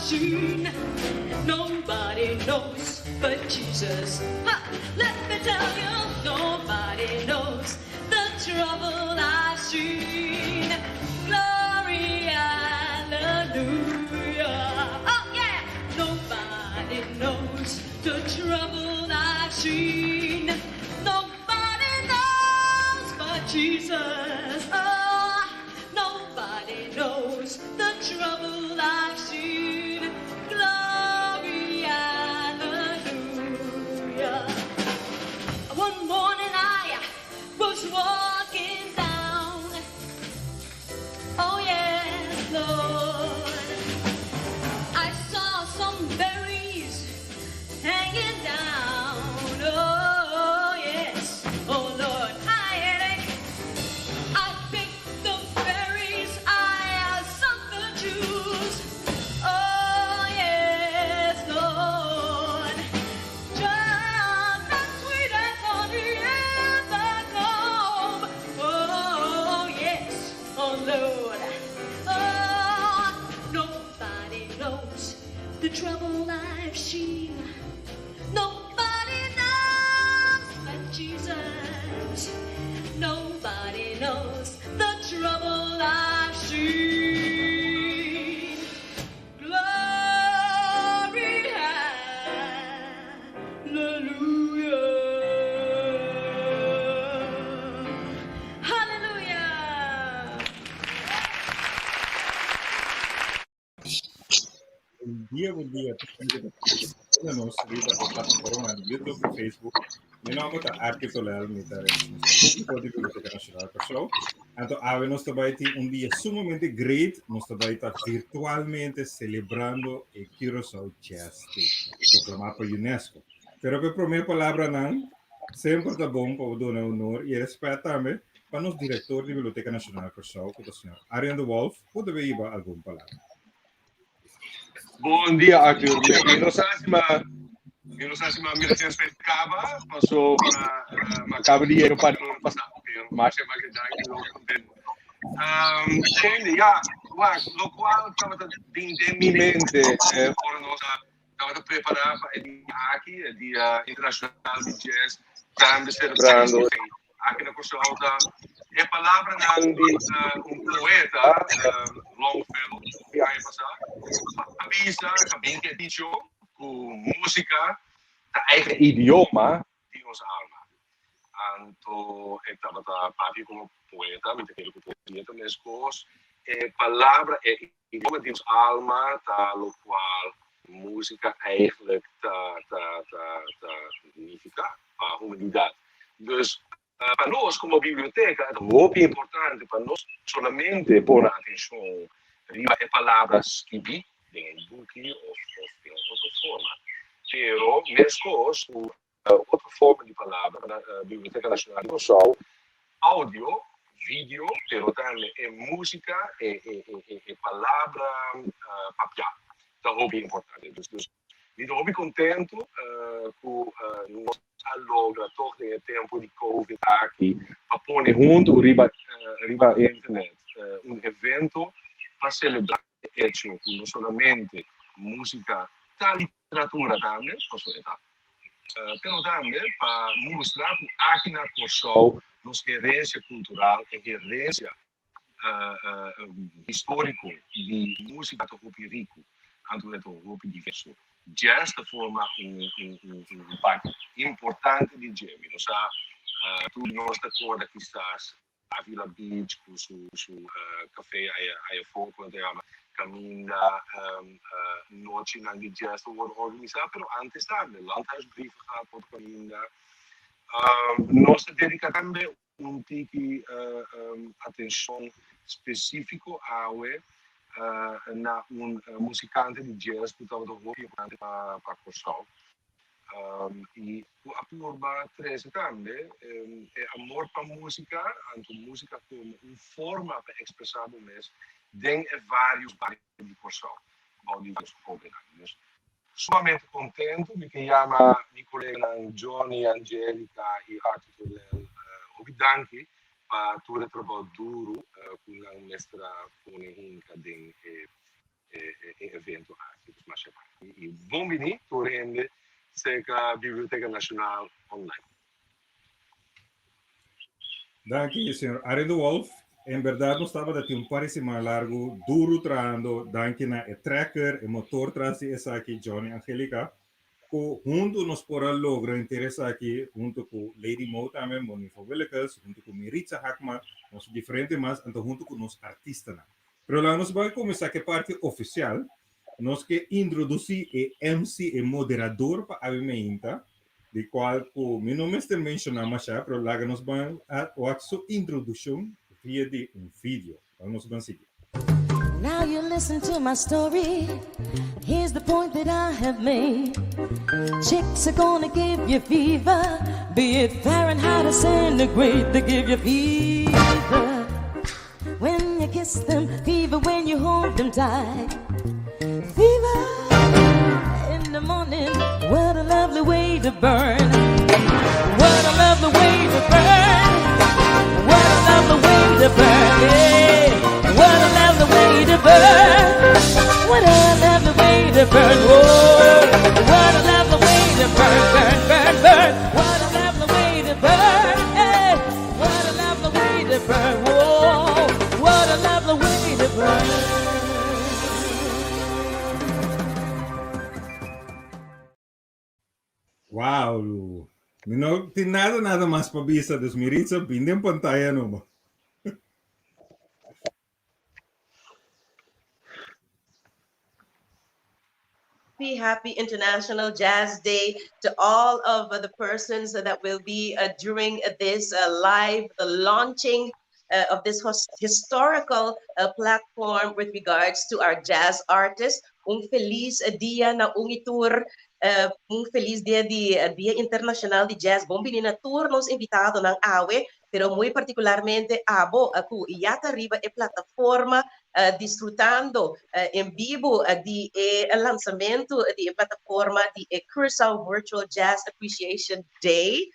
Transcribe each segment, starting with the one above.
seen. Nobody knows but Jesus. Ha! Let me tell you, nobody knows the trouble I've seen. Glory, hallelujah. Oh yeah! Nobody knows the trouble I've seen. Nobody knows but Jesus. Oh, nobody knows the trouble I've seen. Glory, hallelujah. One morning I was walking down. Oh yes, Lord. I saw some berries hanging down. Oh yes, oh Lord, I had it. I picked the berries, I sucked the juice. Oh yes, Lord, just as sweet as honey in the comb. Oh yes, oh Lord, oh nobody knows the trouble I've seen. Nobody knows but Jesus. Nobody knows the trouble I've seen. Glory, hallelujah. Hallelujah. Bom dia. Nós riba a plataforma do YouTube e Facebook. Meu nome é Arquitolel, público de Biblioteca Nacional Curaçao. Então, nós também um dia sumamente great, nós também está virtualmente celebrando o Curaçao Jazz Day, proclamado por UNESCO. Pero a primeira palavra não, sempre está bom para dar honor e respeito também para nosso diretor da Biblioteca Nacional Curaçao, que é o senhor Ariane de Wolf, pode ver alguma palavra. Bom dia, Arthur. Eu não sei se a minha acaba, passou uma acaba de ir para o passado, mas é mais que já lo qual estava em mente para nós estava a preparar para o dia aqui, o Dia Internacional de Jazz, estamos celebrando aqui na Curaçao. A palavra de poeta, Longfellow, que aí passado, avisa que é dicho com música, da eigen idioma, de onze alma. Então, eu estava aqui como poeta, me tenho que poeta, mas coisas, palavra é idioma de onze alma, tal qual música eigenlijk significa a humanidade. Dus, para nós, como biblioteca, é muito importante para nós somente pôr atenção a palavras que vi em book ou em outra forma. Pero, mesmo outra forma de palavra na Biblioteca Nacional de Curaçao, áudio, vídeo, pero também é música e palavra papel. Então, é muito importante. Estou muito contente com nós logra toch de tempo de Covid aqui para pôr junto riba internet evento para celebrar hecho não somente música da literatura também, mas também para mostrar que aqui na Curaçao nossa herência cultural e herência histórico de música do rico, tanto é do diverso. Jazz forma impacto importante de jazz. Tudo nós recorda que estás a Vila Beach com seu café aí fora, quando chama Caminda, noite na de jazz wordt organizado, pero antes também, landhuisbrieven gaat por Caminda. Nós dedicamos também tique atenção específica na musicante de jazz que estava muito importante para Curaçao. E a turma 13 também é amor para música, a música como forma para expressar o mês dentro de vários bairros de Curaçao, ao diversos convidados. Sumamente contente de que chama minha colega Johnny, Angélica e Arthur Obidanki para todo o trabalho duro com a mestra Cunha dentro do evento aqui. e bombini torrende seca Biblioteca Nacional online. Danke, senhor Aredo Wolf. Em verdade, nós estava daqui parece mais largo, duro trando, danke na tracker e motor traz essa aqui, Johnny Angelica. Junto nós porra logra interesse aqui, junto com Lady Mo também, Bonifo Velicas, junto com Miritza Hakma, nós diferente mas, então junto com nós artistas. Pero lá nós vamos começar que parte oficial, nós que introduzir e MC e moderador para a menta, de qual meu nome é mencionado mas já, pero lá nós vamos a sua introdução via de vídeo. Vamos seguir. Now you listen to my story. Here's the point that I have made. Chicks are gonna give you fever, be it Fahrenheit or centigrade. They give you fever when you kiss them, fever when you hold them tight. Fever in the morning, what a lovely way to burn. What a lovely way to burn. What a lovely way to burn. Yeah. What a lovely way to burn. What a lovely way to burn. Whoa. What a lovely way to burn, burn, burn, burn. What a lovely way to burn. Hey. What a lovely way to burn. Whoa. What a lovely way to burn. Wow! Não tem nada mais para vista dos Miritza, bem pantalla não. Happy International Jazz Day to all of the persons that will be during this live launching of this historical platform with regards to our jazz artists. Feliz dia na tour. Feliz dia de Dia Internacional de Jazz. Bom na tour nos invitado ng AWE, pero muy particularmente abo aku iata arriba e plataforma disfrutando en vivo di lanzamento di plataforma di Curaçao Virtual Jazz Appreciation Day.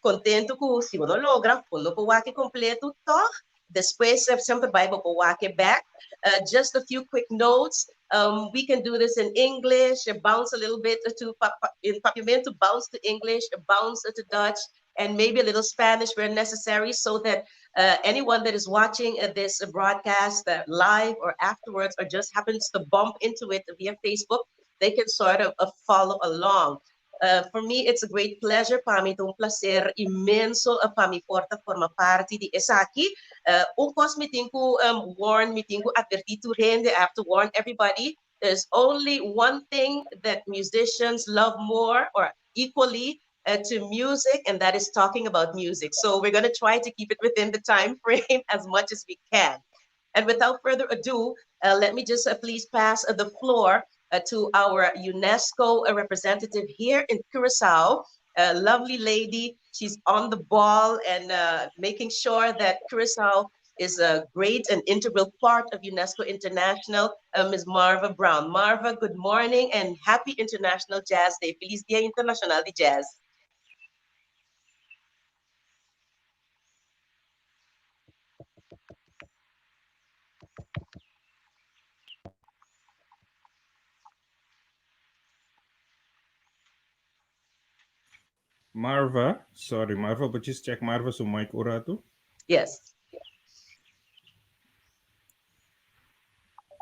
Contento ko si mo logra, puno po wake completo to. Después sempre vai po wake back. Just a few quick notes. We can do this in English, bounce a little bit to in Papiamento, bounce to English, bounce to Dutch, and maybe a little Spanish where necessary, so that anyone that is watching this broadcast live or afterwards, or just happens to bump into it via Facebook, they can sort of follow along. For me, it's a great pleasure. Para mim, um placer imenso para mim porta forma parte de Esaki. Ukos meeting ko warn meeting ko adverti to rende. I have to warn everybody. There's only one thing that musicians love more or equally to music, and that is talking about music. So we're going to try to keep it within the time frame as much as we can. And without further ado, let me just please pass the floor to our UNESCO representative here in Curaçao, a lovely lady. She's on the ball and making sure that Curaçao is a great and integral part of UNESCO International, Ms. Marva Brown. Marva, good morning and happy International Jazz Day. Feliz Dia Internacional de Jazz. Marva, but just check Marva so mic orato. Yes.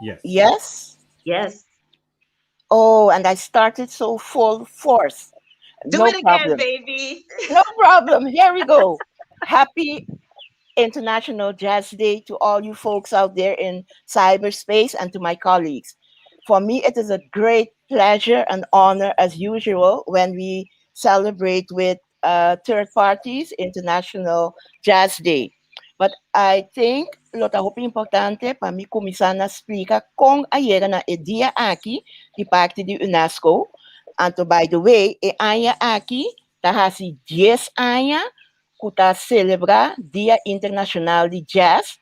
Yes. Yes? Yes. Oh, and I started so full force. Do No it again, problem. baby. No problem. Here we go. Happy International Jazz Day to all you folks out there in cyberspace and to my colleagues. For me, it is a great pleasure and honor, as usual, when we celebrate with third parties International Jazz Day. But I think lo que é importante para mim começar a explicar como ayer na dia aqui de parte de UNESCO. And by the way, e anya aqui tá hasi 10 anos que tá celebrar Dia Internacional de Jazz,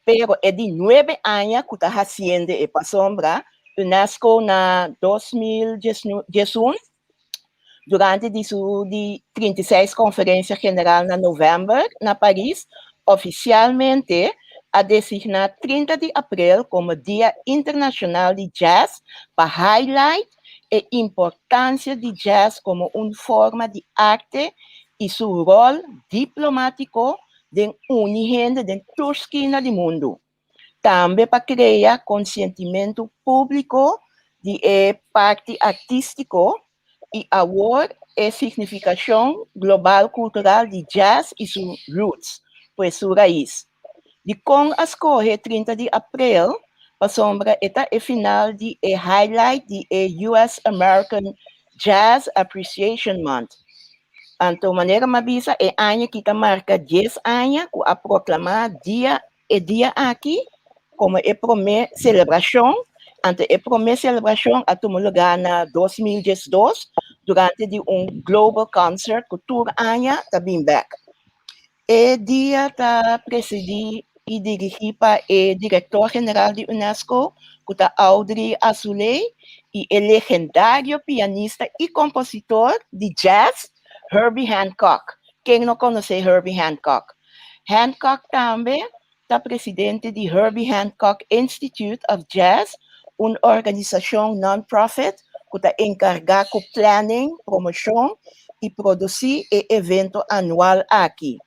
pero é de 9 anos que tá haciendo e pa sombra UNESCO na 2011 durante de 36 Conferência General na novembro na Paris, oficialmente a designar 30 de abril como Dia Internacional de Jazz para highlight importancia de jazz como una forma de arte y su rol diplomático de unir gente de toda esquina del mundo. También para crear consentimiento público de parte artístico y ahora significación global cultural de jazz y sus roots, pues su raíz. De com escorre 30 de abril, para sombra eta final de highlight de US American Jazz Appreciation Month. Então, maneira mabisa é ano que marca 10 anos a proclamar dia aqui como é promessa celebração. Então, é promessa celebração a tomar lugar na 2012 durante de global concert cultura anya tá bem back. E dia tá presidir e dirigir para o diretor-geral da UNESCO, que tá Audrey Azoulay, e o legendário pianista e compositor de jazz, Herbie Hancock. Quem não conhece Herbie Hancock? Hancock também está presidente de Herbie Hancock Institute of Jazz, uma organização non-profit que está encarregada com planning, promoção e produzir o evento anual aqui.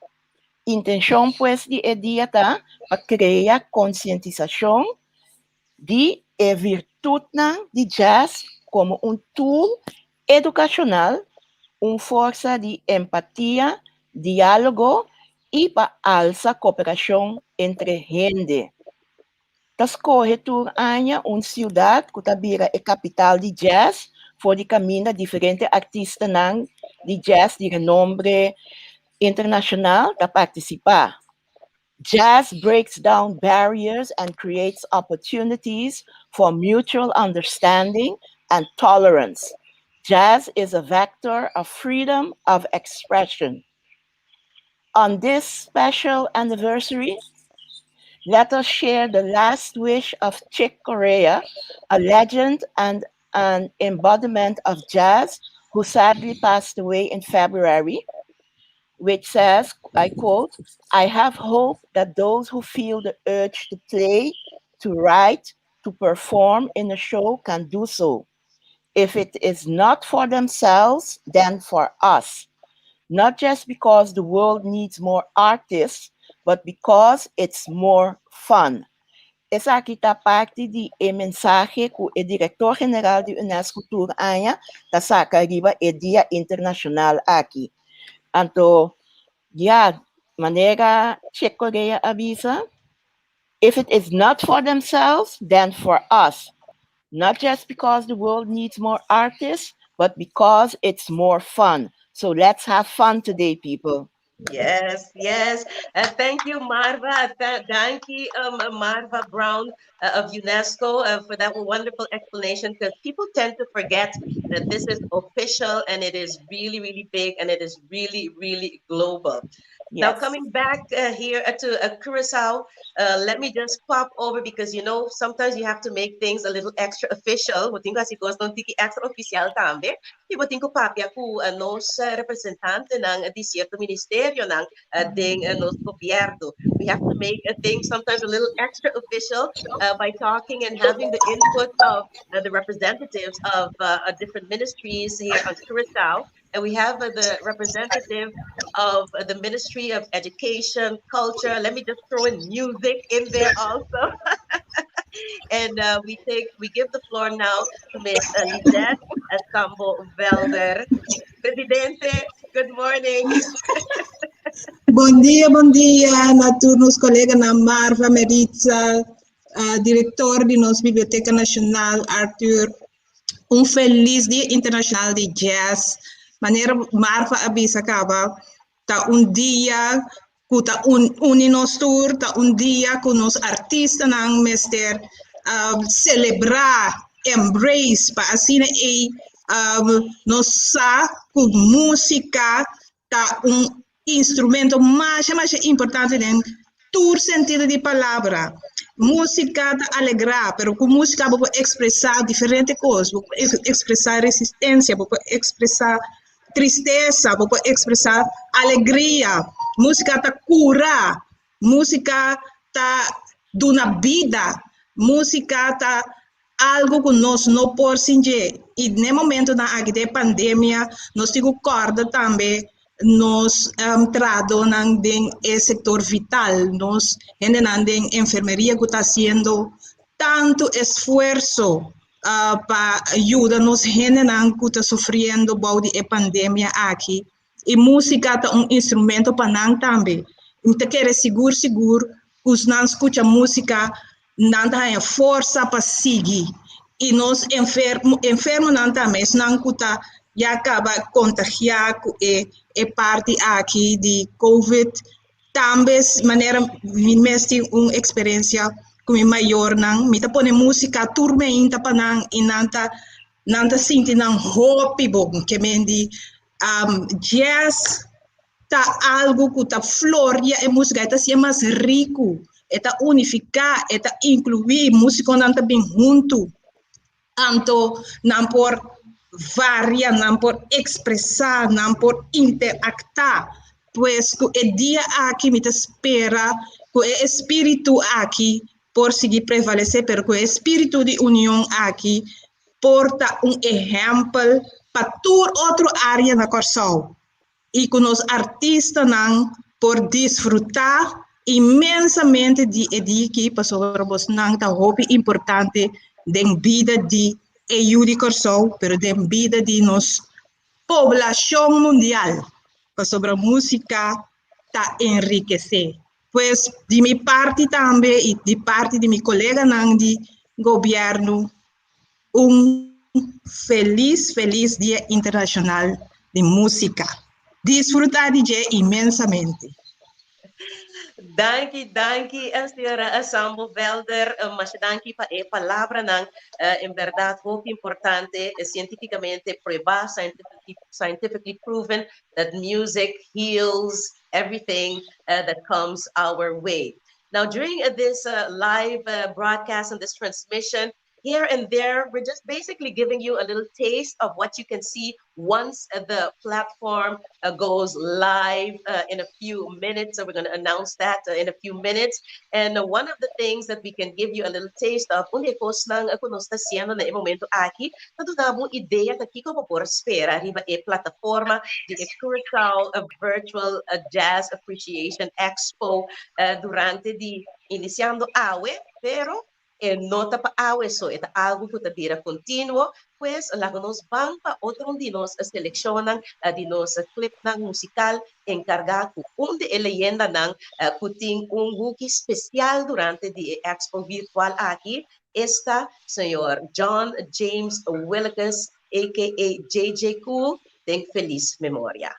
Intenção, pues, de dia tá para criar conscientização de virtude de jazz como tool educacional, uma força de empatia, diálogo e para alça cooperação entre gente. Das corretor anya uma cidade que tabira é capital de jazz, for de caminho diferentes artistas de jazz de renombre internacional para participar. Jazz breaks down barriers and creates opportunities for mutual understanding and tolerance. Jazz is a vector of freedom of expression. On this special anniversary, let us share the last wish of Chick Corea, a legend and an embodiment of jazz who sadly passed away in February, which says, I quote, "I have hope that those who feel the urge to play, to write, to perform in a show can do so. If it is not for themselves, then for us. Not just because the world needs more artists, but because it's more fun." Esa kita parte de mensaje que o diretor-geral de UNESCO Cultura Anya ta saca arriba o Dia Internacional aqui. Então, maneira Chick Corea avisa, if it is not for themselves, then for us. Not just because the world needs more artists, but because it's more fun. So let's have fun today, people. Yes, yes. Thank you, Marva. Thank you, Marva Brown of UNESCO for that wonderful explanation, because people tend to forget that this is official and it is really, really big and it is really, really global. Now, Yes. coming back here to Curacao, let me just pop over because, you know, sometimes you have to make things a little extra official. Buting kasi gusto ng tiki extra official tambe. Buting ko papya ko nos representante ng disierto ministerio ng ding nos gobyerno. We have to make things sometimes a little extra official by talking and having the input of the representatives of different ministries here on Curacao. And we have the representative of the Ministry of Education, Culture. Let me just throw in music in there also. And we give the floor now to Miss Lizette Sambo Velder. Presidente, good morning. Bom dia, naturnos colega na Marva Meritza, diretor de nossa Biblioteca Nacional, Arthur. Feliz Dia Internacional de Jazz. Maneira Marva avisa acaba, tá dia que tá nos tour, tá dia que nos artistas não mester celebrar, embrace, para assim nos que música tá instrumento mais importante em todo sentido de palavra. Música te alegrar, pero com música pode expressar diferentes coisas, pode expressar resistência, pode expressar tristeza, pode expressar alegria. Música te cura, música te dá vida, música te algo que nós não podemos E no momento da pandemia, nós temos corda também, nós trado no setor vital, nós em enfermeria que está haciendo tanto esforço para ajudar nos gente que está sofrendo por a pandemia aqui. E música é um instrumento para nós também. Então, quero seguro que os não escutam música, não tem força para seguir. E nós enfermos não também, não escuta já acaba contagiado e parte aqui de COVID. Também, maneira, mesmo tem uma experiência como maior, não, me tá põe música turma ainda para não e não tá sentindo não hope bom, que me jazz tá algo que tá floria e música está ser mais rico, está unificar, está incluir música não tá bem junto, tanto não por variar, não por expressar, não por interactar, pues que o dia aqui me espera, que o espírito aqui por seguir prevalecer, porque o espírito de união aqui porta um exemplo para toda outra área na Curaçao. E com os artistas não por desfrutar imensamente de que passou para nós não tá hobby importante da vida de EU de Curaçao, pero da vida de nos população mundial, para sobre a música tá enriquecer. Pois de minha parte também e de parte de meu colega não de governo um feliz Dia Internacional de Música. Desfrutar de imensamente. Danke, senhora Sambo Velder, mas danke para a palavra, não, em verdade, muito importante, cientificamente provado, scientifically proven that music heals everything that comes our way. Now, during this live broadcast and this transmission, here and there, we're just basically giving you a little taste of what you can see once the platform goes live in a few minutes. So we're going to announce that in a few minutes. And one of the things that we can give you a little taste of, onde kos nang kuno sta siendo na momento aqui, nadunamo ideia ta kiko por spera riba e plataforma de Curaçao Virtual Jazz Appreciation Expo durante di iniciando awe, pero nota pa awe so ita algo que tabira continuo, pues nos van pa otro dinos seleccionan dinos clip ng musical encargado onde e leyenda ng kuting un wiki especial durante di expo virtual aquí está señor John James Willikes aka JJ Cool, ten feliz memoria.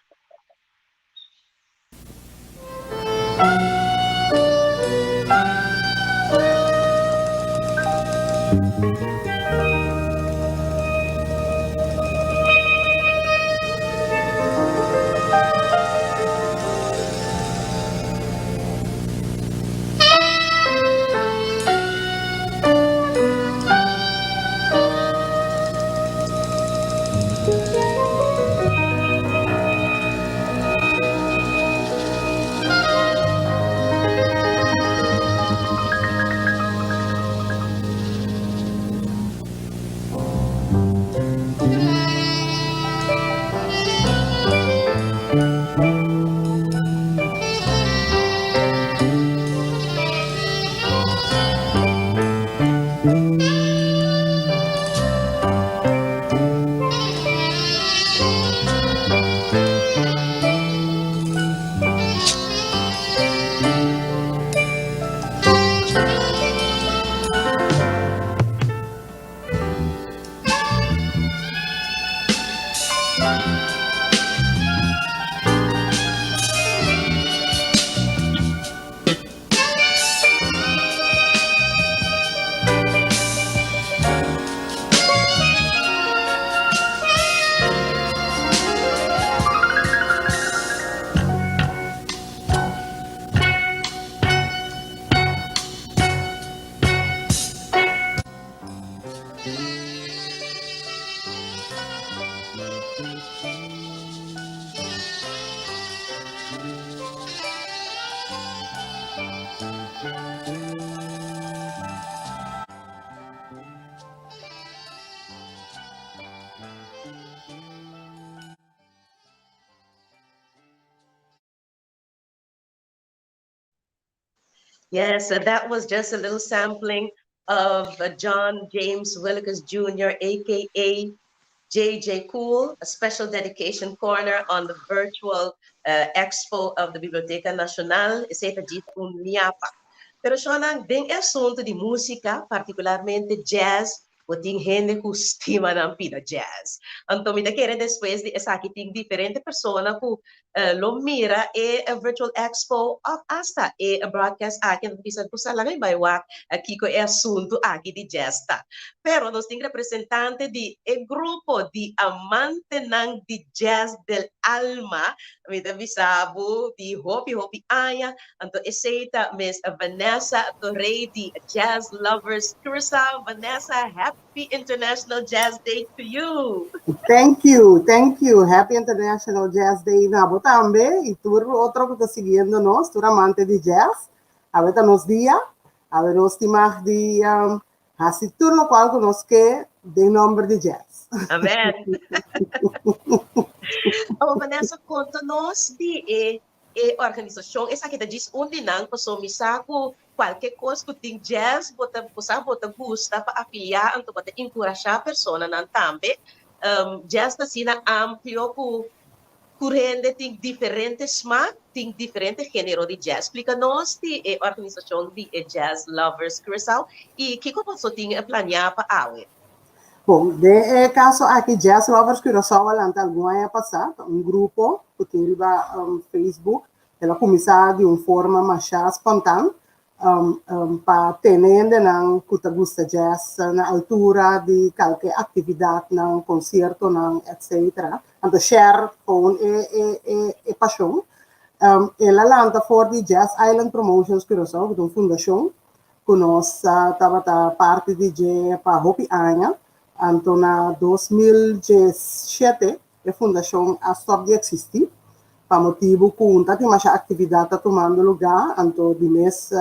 Yes, that was just a little sampling of John James Willikers Jr., aka JJ Cool, a special dedication corner on the virtual expo of the Biblioteca Nacional. Essa dita niapa. Pero siya nang ding assunto de música, particularmente jazz, o ting gente que estima ng pida jazz. Então, me querer depois de essa aqui tem diferente persona que lo mira e a virtual expo of hasta e a broadcast aqui no bisa ko sa langay baywak aqui ko e assunto aqui de jazz ta. Pero nós temos representante de grupo de amante ng de jazz del alma, me bisabo de Hopi Hopi Aya, anto eseita Miss Vanessa Torre de Jazz Lovers Curacao. Vanessa, happy International Jazz Day to you. Thank you, thank you. Happy International Jazz Day na abo tambe. E tu outro que está seguindo nós, tu amante de jazz. A ver nos dia, a ver nos timar de assim tudo no qual nós que de nome de jazz. Amen. Oh, Vanessa, conta-nos de organização. Essa aqui diz onde não passou misako qualquer coisa que tem jazz, bota gusta para afiar, então bota encorajar a pessoa não também. Jazz assim amplio com corrente tem diferentes smack, tem diferentes gêneros de jazz. Explica-nos de organização de Jazz Lovers Curaçao e que como você tem planeado para a Bom, de caso aqui Jazz Lovers Curaçao alanta alguma ano passado, grupo que tem Facebook, ela começou de uma forma mais espontânea para ter não que gosta jazz na altura de qualquer atividade, não concerto, não etc. Então share com e paixão. Ela lanta for de Jazz Island Promotions Curaçao, que é uma fundação que nós estava parte de para Hopi Anya. Então, na 2017, a fundação stop de existir, para motivo que não tem mais atividade tomando lugar, então, de mês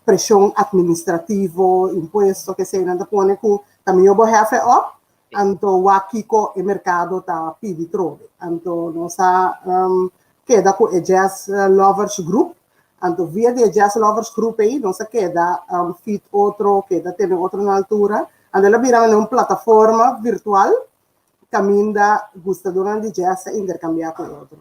pressão administrativa, imposto, que se não põe que também eu vou refer up, então, aqui o mercado está pedindo trove. Então, nós queda com o Jazz Lovers Group, então, via de Jazz Lovers Group aí, nós queda fit outro, queda tem outro na altura. Ela vira uma plataforma virtual que ainda gostadora de jazz intercambiar com outro.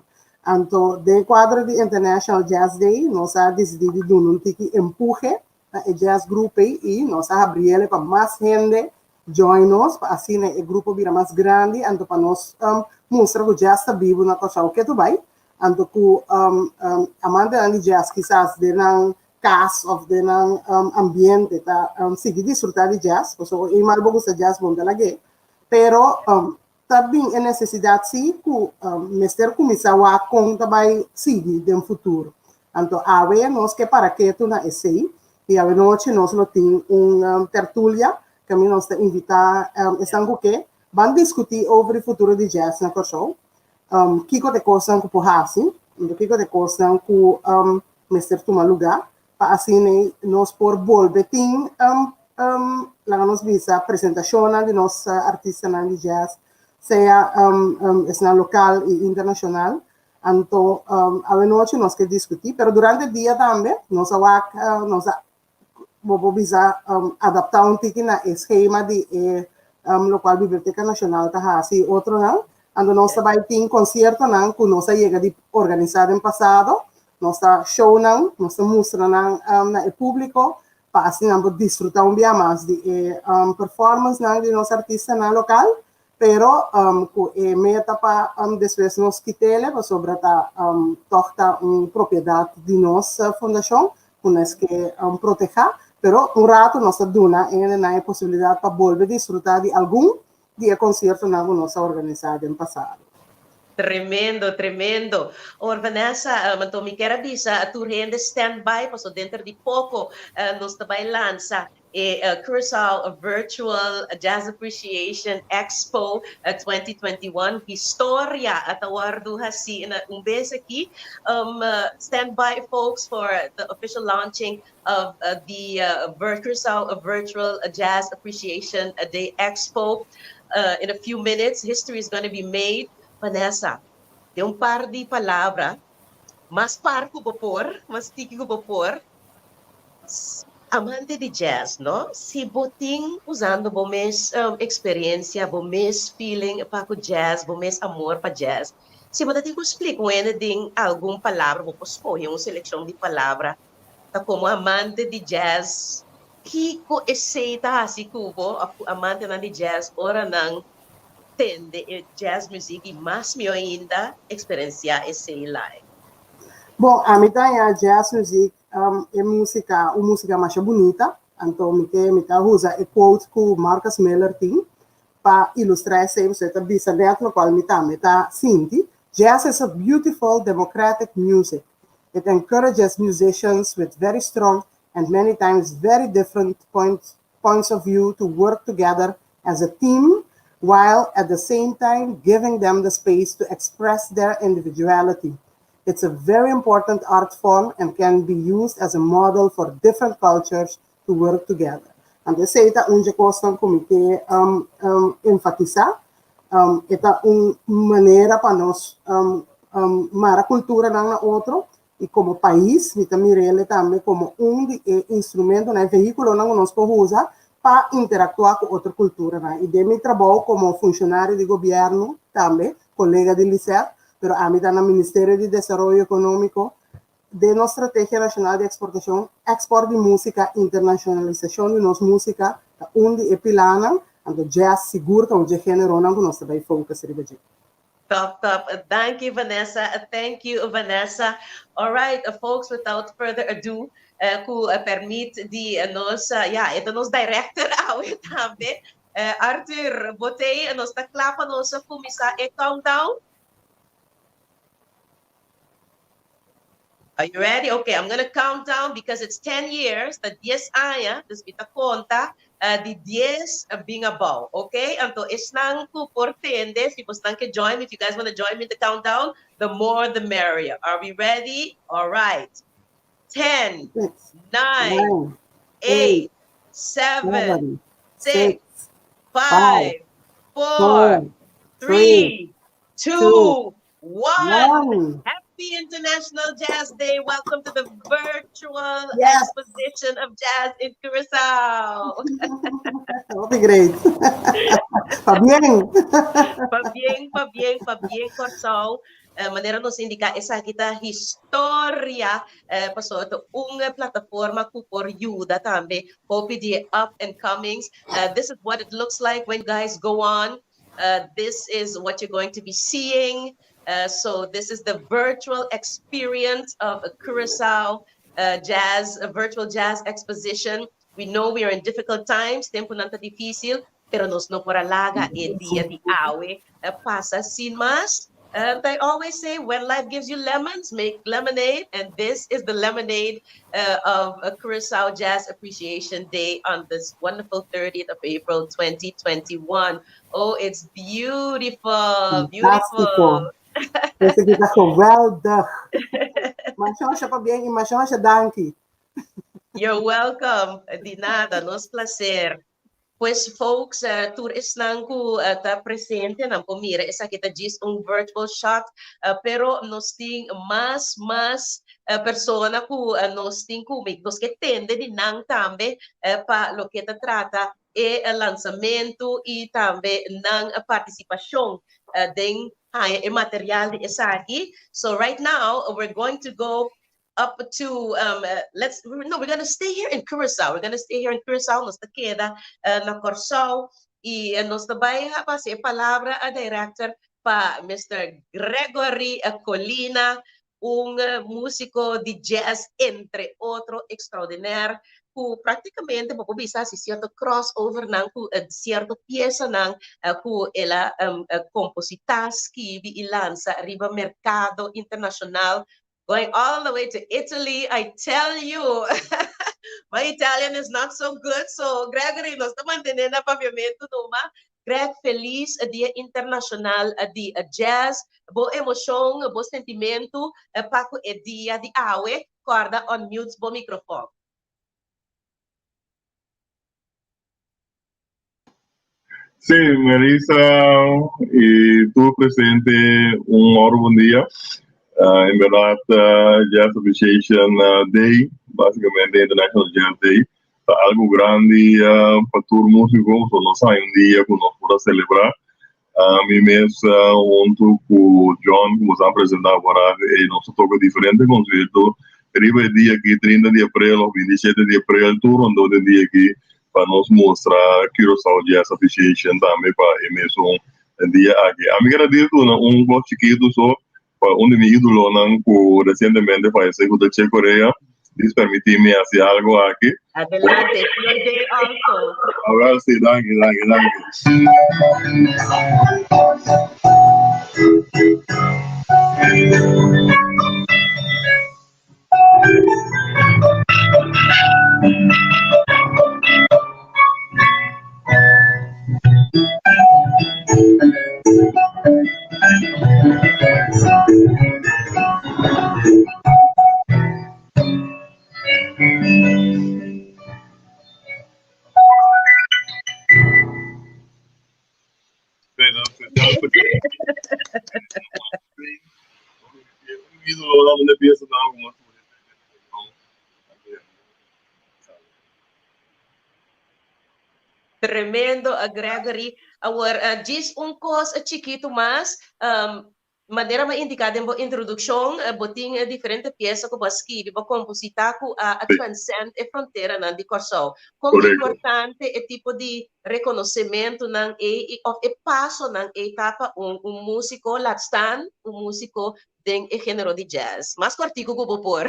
Então, de quadro de International Jazz Day, nós decidimos dar um empurre a Jazz Group e nós abrimos para mais gente join nós, assim o grupo vira mais grande, então para nós mostrar que o jazz está vivo na Curaçao que tu vai, então que amante de jazz, quizás de não caso of the ambiente tá seguir desfrutar de jazz, porque eu mal gosto de jazz bom da lage, pero também é necessidade sim que mestre começar a conta vai seguir no futuro. Então a ver nós que para que tu na esse e a noite nós lo tem tertulia que nós te invitar estão que vão discutir sobre o futuro de jazz na Curaçao. Que de coisas que por assim, que de coisas que mestre toma lugar para assim nós por volver tem lá nos visa apresentação de nossos artistas de jazz seja na local e internacional então a noite nós que discutir pero durante o dia também nós vamos visa adaptar tique na esquema de local Biblioteca Nacional tá assim outro não então nós vai ter concerto não que nós chega de organizado em passado nossa show não, nossa mostra não no público para assim não desfrutar dia mais de performance não de nosso artista na local, pero meta para depois nós quitar para sobre a torta propriedade de nossa fundação, com nós que proteger, pero rato nossa duna ainda não é possibilidade para voltar desfrutar de algum dia concerto não nossa organizada em passado. Tremendo, tremendo. Or Vanessa, então me quero avisar, a tua renda stand-by, porque dentro de pouco nós também lança Curaçao Virtual Jazz Appreciation Expo 2021. História at awardo hasi na bes aqui. Stand-by, folks, for the official launching of the Curaçao Virtual Jazz Appreciation Day Expo. In a few minutes, history is going to be made. Vanessa, tem par de palavras, mas par ko por, mas tiki ko por, amante de jazz, no? Si boting usando bom mes experiência, bom mes feeling para o jazz, bom mes amor para jazz. Se você tem que explicar alguma palavra, vou escolher uma seleção de palavras, tá como amante de jazz, que ko aceita assim kubo, amante na de jazz, ora não tende jazz music e mais melhor ainda experienciar esse live. Bom, a mim a jazz music é música mais bonita, então me usa a quote que o Marcus Miller tem para ilustrar esse você bisa dentro do qual me tá sinti. Jazz is a beautiful democratic music. It encourages musicians with very strong and many times very different points of view to work together as a team, while at the same time giving them the space to express their individuality. It's a very important art form and can be used as a model for different cultures to work together. And this is onde costam como que enfatizar esta maneira para nós mara cultura na outro e como país e também ele também como instrumento, né, veículo não nós usa para interactuar com outra cultura, né? E de meu trabalho como funcionário de governo também, colega de liceu, pero a mí no Ministerio de Desarrollo Económico de nuestra Estrategia Nacional de Exportación, export de música, internacionalización de nuestra música, onde é pilana, onde jazz seguro, onde é género, não nós também focus riba de. Top, top. Thank you, Vanessa. Thank you, Vanessa. All right, folks, without further ado, who permit the ito nos director awit tambe. Arthur, botei nos taklapa nos kumisa e countdown. Are you ready? Okay, I'm going to count down because it's 10 years. The 10 aya, dus kita conta, the 10 being above. Okay? Anto isnang ku portende, si postang ke join, if you guys want to join me in the countdown, the more the merrier. Are we ready? All right. 10, 9, 8, 7, 6, 5, 4, 3, 2, 1. Happy International Jazz Day. Welcome to the virtual exposition of jazz in Curaçao. That would be great. Pa bien, Curaçao. Maneira nos indicar essa kita história passou uma plataforma que por ajuda também hope the up and comings. This is what it looks like when guys go on. This is what you're going to be seeing. So this is the virtual experience of a Curaçao a virtual jazz exposition. We know we are in difficult times, tempo nanta difícil, pero nos no por alaga e dia di awe pasa sin mas. They always say when life gives you lemons, make lemonade, and this is the lemonade of a Curaçao Jazz Appreciation Day on this wonderful 30th of April 2021. Oh, it's beautiful, beautiful. Esse aqui tá com well done. Machão para bem e machão danke. You're welcome. De nada, nos placer. Pues folks, turis nang ku ta presente nang pumira isa kita diz virtual shot, pero nos ting mas persona ku nos ting ku nos que tende de nang tambe pa lo que ta trata e lançamento e também nang participação den e material de essa aqui. So right now we're going to go up to we're going to stay here in Curaçao. We're going to stay here in Curaçao. Nos queda na Curaçao e nos vai pasar palavra a director pa Mr. Gregory Colina, músico de jazz entre outro extraordinário, que praticamente po bisa si certo crossover nang ku certo pieza nang ku ela compositas ki bi ilanza riba mercado internacional. Going all the way to Italy, I tell you, my Italian is not so good. So, Gregory, nós estamos mantendo o paviamento numa. Greg, feliz Dia Internacional de Jazz. Boa emoção, bom sentimento. Paco é dia de awe. Corda on mute, bom microfone. Sí, Melissa y tú presente un buen día. En verdad, Jazz Appreciation Day, básicamente International Jazz Day, algo grande para todo el músico, nos hay un día que nos podemos celebrar. Mi mes junto con John, como se ha presentado agora, e nosso toca diferente concerto. Arriba el día aquí, 30 de abril, o 27 de abril, todo rondo de dia aqui, para nos mostrar Curaçao Jazz Appreciation também, para emisão dia aqui. A minha agradeço, um gosto chiquito só, para um de meus ídolos, que recentemente faleceu da Che Coreia, diz permitir-me fazer algo aqui. Adelante, it's your day also. Agora sim, danke. Tremendo, Gregory. Agora, diz coisa chiquito mais, maneira mais indicada em boa introdução, botinha diferente peça que você escreve, para compositar a transcende a fronteira de Curaçao. Como importante é tipo de reconhecimento e passo na etapa músico latino, músico de gênero de jazz. Mais cortico que vou pôr.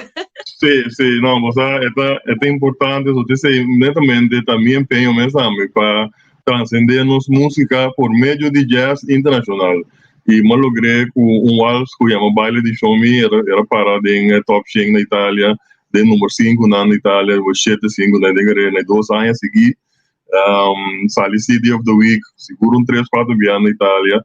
Sí, no, o sea, es importante, eso dice, netamente también empeño mensaje para trascendernos música por medio de jazz internacional. Y me logré con un vals que llama Baile di Show Me, era parado en top 5 na Itália, de número 5 na Itália, o 7-5 na Inglaterra, na 2 anos seguidos. Sali City of the Week, seguro 3-4 anos na Itália.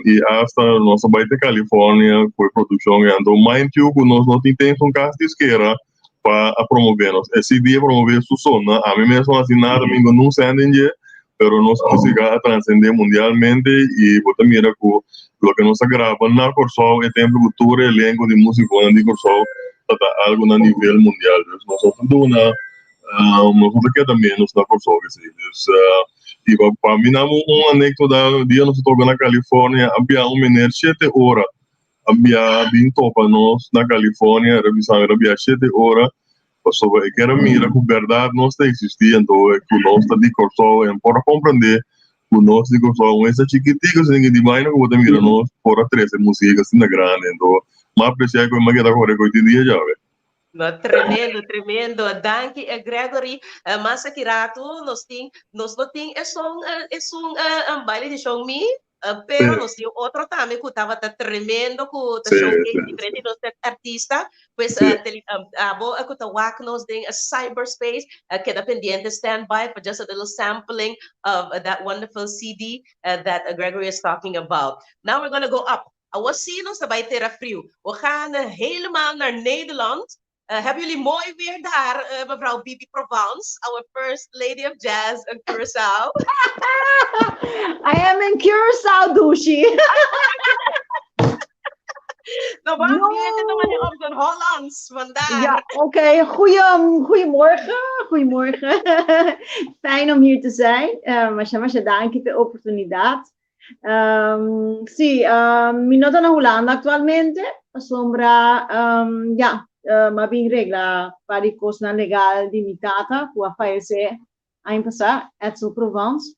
E hasta nossa baita Califórnia foi produção então mais que nós não temos um caso de esquerda para promover nós esse dia promover su zona a mim mesmo assim nada me não sendo dia pero nós conseguimos transcender mundialmente e bota mira com o que nós grava na Curaçao é tempo cultura elenco de música de Curaçao tá algo a nível mundial nós somos dona nós aqui também nós na Curaçao e para mim, uma anedota dia nós estamos na Califórnia, havia menino 7 horas, havia bem topa nós na Califórnia, havia 7 horas, passou que era mira que verdade nós está existindo, então que nós está de Curaçao, para compreender que nós de Curaçao, essa chiquitica, assim de baina que você mira nós, para 13 músicas assim na grande, então, mas apreciar que eu me queda correr com esse dia já, No, tremendo. Danke, Gregory. Masa kirato, nos ting es un baile de show me, pero nos dio otro también que estaba tremendo, que show que diferente nos artista, pues abo que tawak nos ding a cyberspace, queda pendiente standby for just a little sampling of that wonderful CD that Gregory is talking about. Now we're gonna go up. Awas sino sa Baitera Frio. We gaan helemaal naar Nederland. Hebben jullie mooi weer daar, mevrouw Bibi Provence, our first lady of jazz in Curaçao? I am in Curaçao, douchey. Nou, waarom no. Naman op zijn Hollands vandaag? Ja, oké. Goedemorgen. Fijn om hier te zijn. Masha, dank je de oportunidad. Sì, mi noto na Holanda actualmente. Sombra, ma in regla para cosa legal limitata que a fazer a passar Edson Provence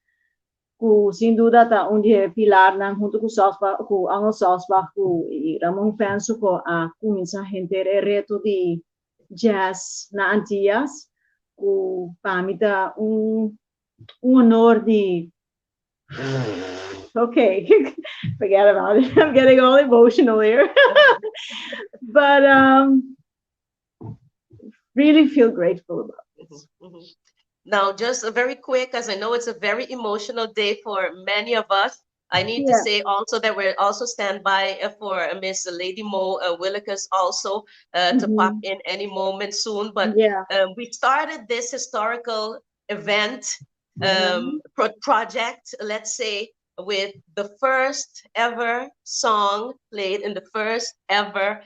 que sem dúvida tá onde pilar na junto com Salzburg com Anglo Salzburg e Ramon penso que a começar a gente reto de jazz na Antillas que para mim tá honor de okay forget about it I'm getting all emotional here but really feel grateful about this. Mm-hmm. Now, just very quick, as I know it's a very emotional day for many of us. I need to say also that we're also stand by for Miss Lady Mo Willikers also to pop in any moment soon. But we started this historical event project, let's say, with the first ever song played in the first ever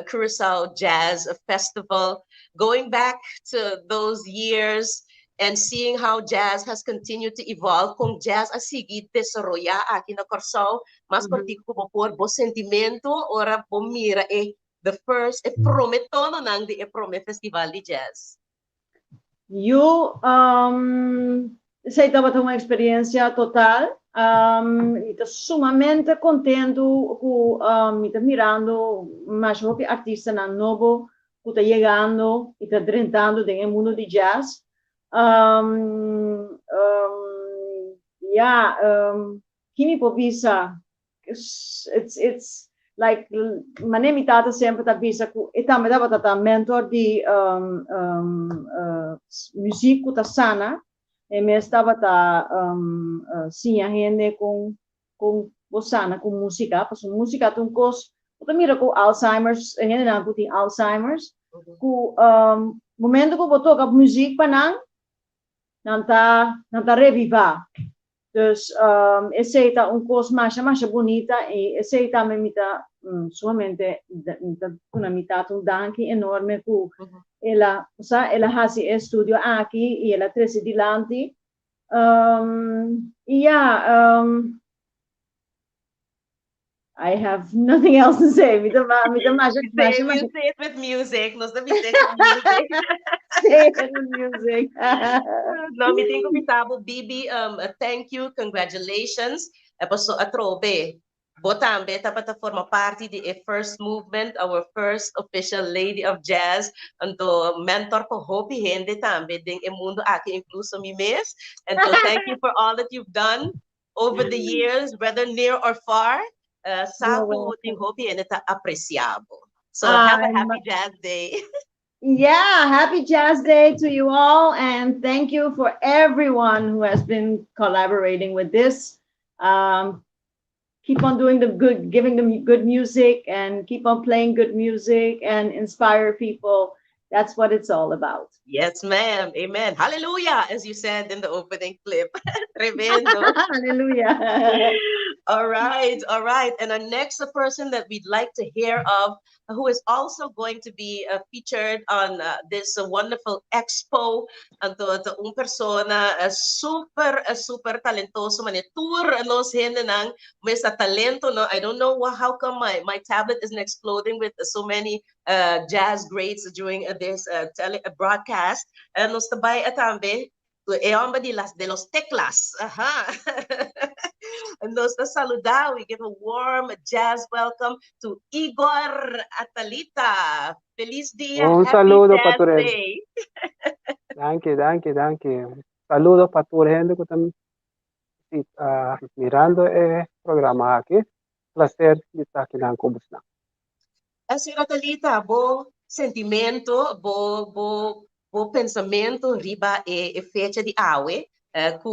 Curacao Jazz Festival, going back to those years and seeing how jazz has continued to evolve. Kung jazz asigi desarrolla aqui na Curacao, mas particular por bo sentimento, ora po mira the first prometo no nang di prome festival de jazz. Sei estava uma experiência total. Estou sumamente contento com estar mirando mais outros artistas novo que está chegando e está entrando no mundo de jazz. Kimi povisa, it's like mane tata sempre tá bisa ku eta me dava tata mentor di musiku ta sana e me estava ta sinha gente com bosana com música, passo música tum cos eu mira com Alzheimer's, gente não tem Alzheimer's, com momento que botou a música para não tá revivar. Dus esse está coisa mais bonita e esse está me mita sumamente uma mitad danke enorme ku ela has studio aqui e ela trece dilante I have nothing else to say. Say it with music. Nós também say it with music. Say it with music. No, me tenho pitabo, Bibi. Thank you, congratulations. Passo a trobe. Botambe, tapata forma parte de a first movement, our first official lady of jazz, anto mentor ko hopi hende tambe ding e mundo aqui incluso mi mes. And so thank you for all that you've done over the years, whether near or far. Sapo ding hopi hende ta apreciable. So have a happy jazz day. Yeah, happy Jazz Day to you all, and thank you for everyone who has been collaborating with this. Keep on doing the good, giving them good music, and keep on playing good music and inspire people. That's what it's all about. Yes, ma'am. Amen. Hallelujah, as you said in the opening clip. Tremendo. Hallelujah. All right, all right. And our next person that we'd like to hear of, who is also going to be featured on this wonderful expo, ito un persona super talentoso, man tour nos hindi ng may sa talento, no? I don't know how come my tablet isn't exploding with so many jazz greats during this broadcast. Nos tabay atambe, eon ba de los teclas. And those saludar, we give a warm jazz welcome to Igor Atalita. Feliz dia, Un happy saludo jazz para tu day. Danke. Saludos para tu gente que están mirando el programa aquí. Placer de estar aquí con vos. Senhora Atalita, bo sentimento, bo pensamento riba e fecha de awe, que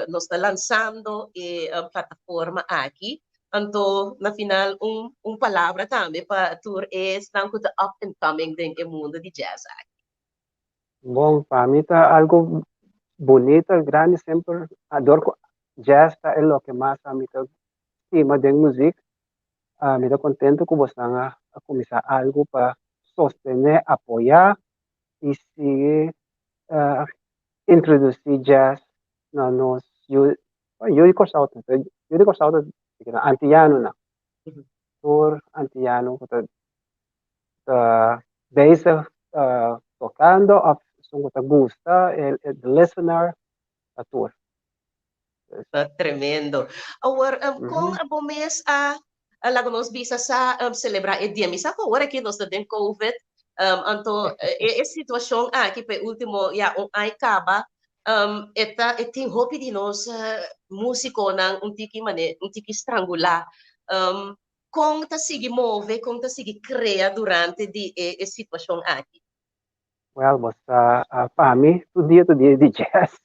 nós está lançando a plataforma aqui. Então, na final, palavra também para tour estão com up and coming dentro do mundo de jazz aqui. Bom, para mim está algo bonito, grande, sempre adoro jazz, é o que mais a mim estima de música. Me estou contente que você a começar algo para sostener, apoiar e seguir introduzir jazz na nos eu de Curaçao antiano na tour antiano que desde tocando son que gusta el listener a tour. Tremendo. Agora, kung abo mes lagos bisa sa celebrar e dia misa ko ora que nós tem COVID, anto e situação aqui pe último ai caba eta tem hopi di nós músico nang un tiki strangula kung ta sige move kung ta sige crea durante di e situação aqui. Well, basta para mim todo dia de jazz.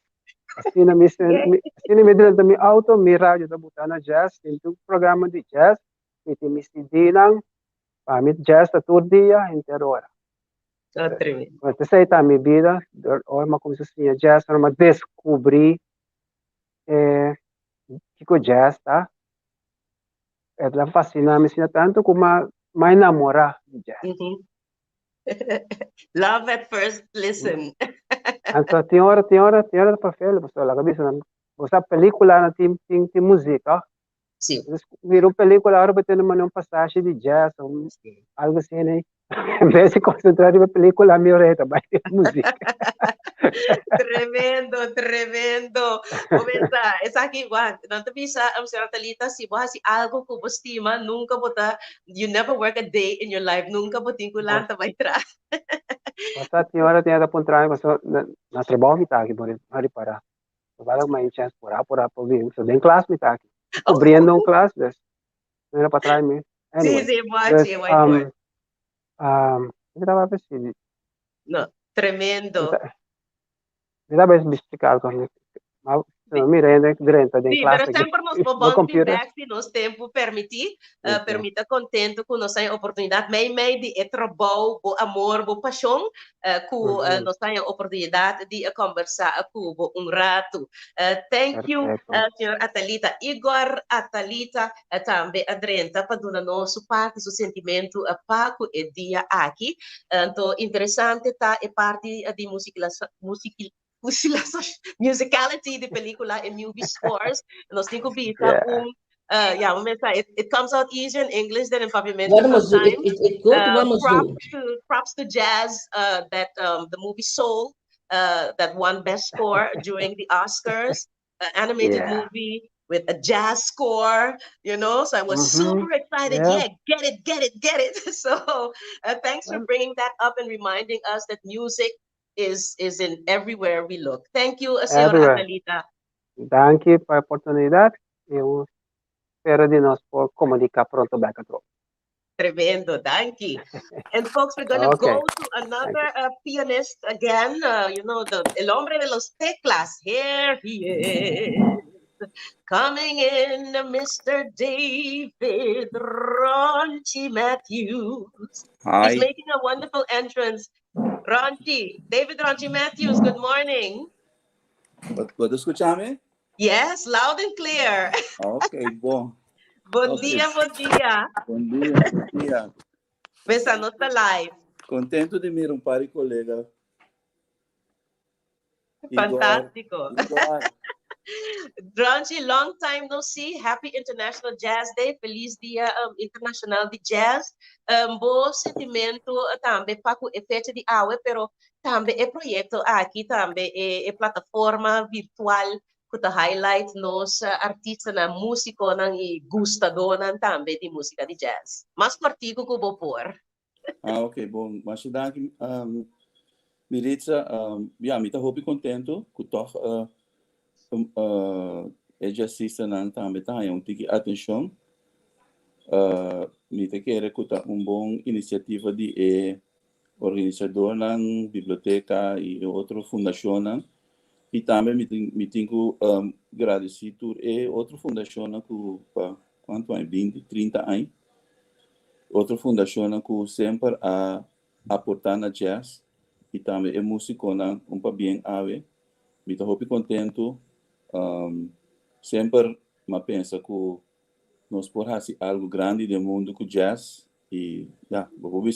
Assim me dentro do meu auto, me rádio da botana jazz, então programa de jazz, me me sidinang, para mim jazz todo dia inteiro hora. Tremendo. Mas essa é a minha vida, hora uma coisa assim, jazz, hora uma descobrir Kiko jazz, tá? Ela fascina me sina tanto como me enamora de jazz. Mhm. Love at first listen. Então, tem hora para fazer, pastor, lá cabeça, você película na tem música, Sim. viram película, agora tem uma passagem de jazz, algo assim, né? Em vez de concentrar na película, me oreta, vai ter música. Tremendo, tremendo. Começa, essa aqui, não te bisa, Sra. Talita, se você algo que você estima, nunca bota, you never work a day in your life, nunca botin kulan ta vai tra. Basta tem hora para entrar, mas na trabalho me tá aqui, por para. Agora mais chance por vir. So, den classe me tá aqui. Cobrindo um classe, não era para trás me. Sim, Anyway, sim, mas, bote, whiteboard. eu estava pensando, No, tremendo. eu estava explicar com mira, dentro da Sim, pero classe aqui, sempre nos no bounce computer. back se nos tempo permitir, Okay. permita contento com nossa oportunidade, meio de trabalho, bo amor, bo paixão, com nossa oportunidade de conversar com rato. Thank you, Perfeito. senhor Atalita. Igor Atalita, também Adrenta, para dar nosso parte, seu sentimento, Paco e dia aqui. Então, interessante, tá? É parte de musicality de película and movie scores. Nós temos que Yeah. it comes out easier in English than in Papiamento Vamos, sometimes. it good, vamos do. Props to Jazz, that the movie Soul, that won Best Score during the Oscars, animated Yeah. movie with a jazz score, so I was super excited. Yeah. Get it. So thanks for bringing that up and reminding us that music is in everywhere we look. Thank you, Senhor Everywhere. Atalita. Danke pela oportunidade. Eu espero de nós por comunicar pronto back at Tremendo, thank you. And folks, we're going to Okay. go to another pianist again. El hombre de los teclas. Here he is. Coming in, Mr. David Ronchi Matthews. Hi. He's making a wonderful entrance. David Ronchi Matthews, good morning. Pode escuchar-me? Yes, loud and clear. Ok, bom. Bom dia, bom dia. Bom dia. Essa nota live. Contento de ver um par de colega. Fantástico. Igor. Dranchi, long time no see. Happy International Jazz Day. Feliz Dia Internacional de Jazz. Bom sentimento também para o efeito de aula, pero também é projeto aqui também é plataforma virtual que tá highlight nos artistas na música e gustador também de música de jazz. Mas artigo que vou pôr. Ok, bom. Mas danke, Miritza, me tá muito contento que tô exercício não também tá um tique atenção. Me te querer que tá bom iniciativa de organizador na biblioteca e outra fundação. E também me tenho agradecido outra fundação que quanto é 20, 30 anos. Outra fundação que sempre aportar na jazz e também é músico na bem ave. Me estou muito contente. Sempre me pensa que nós podemos fazer algo grande do mundo com jazz e vou ver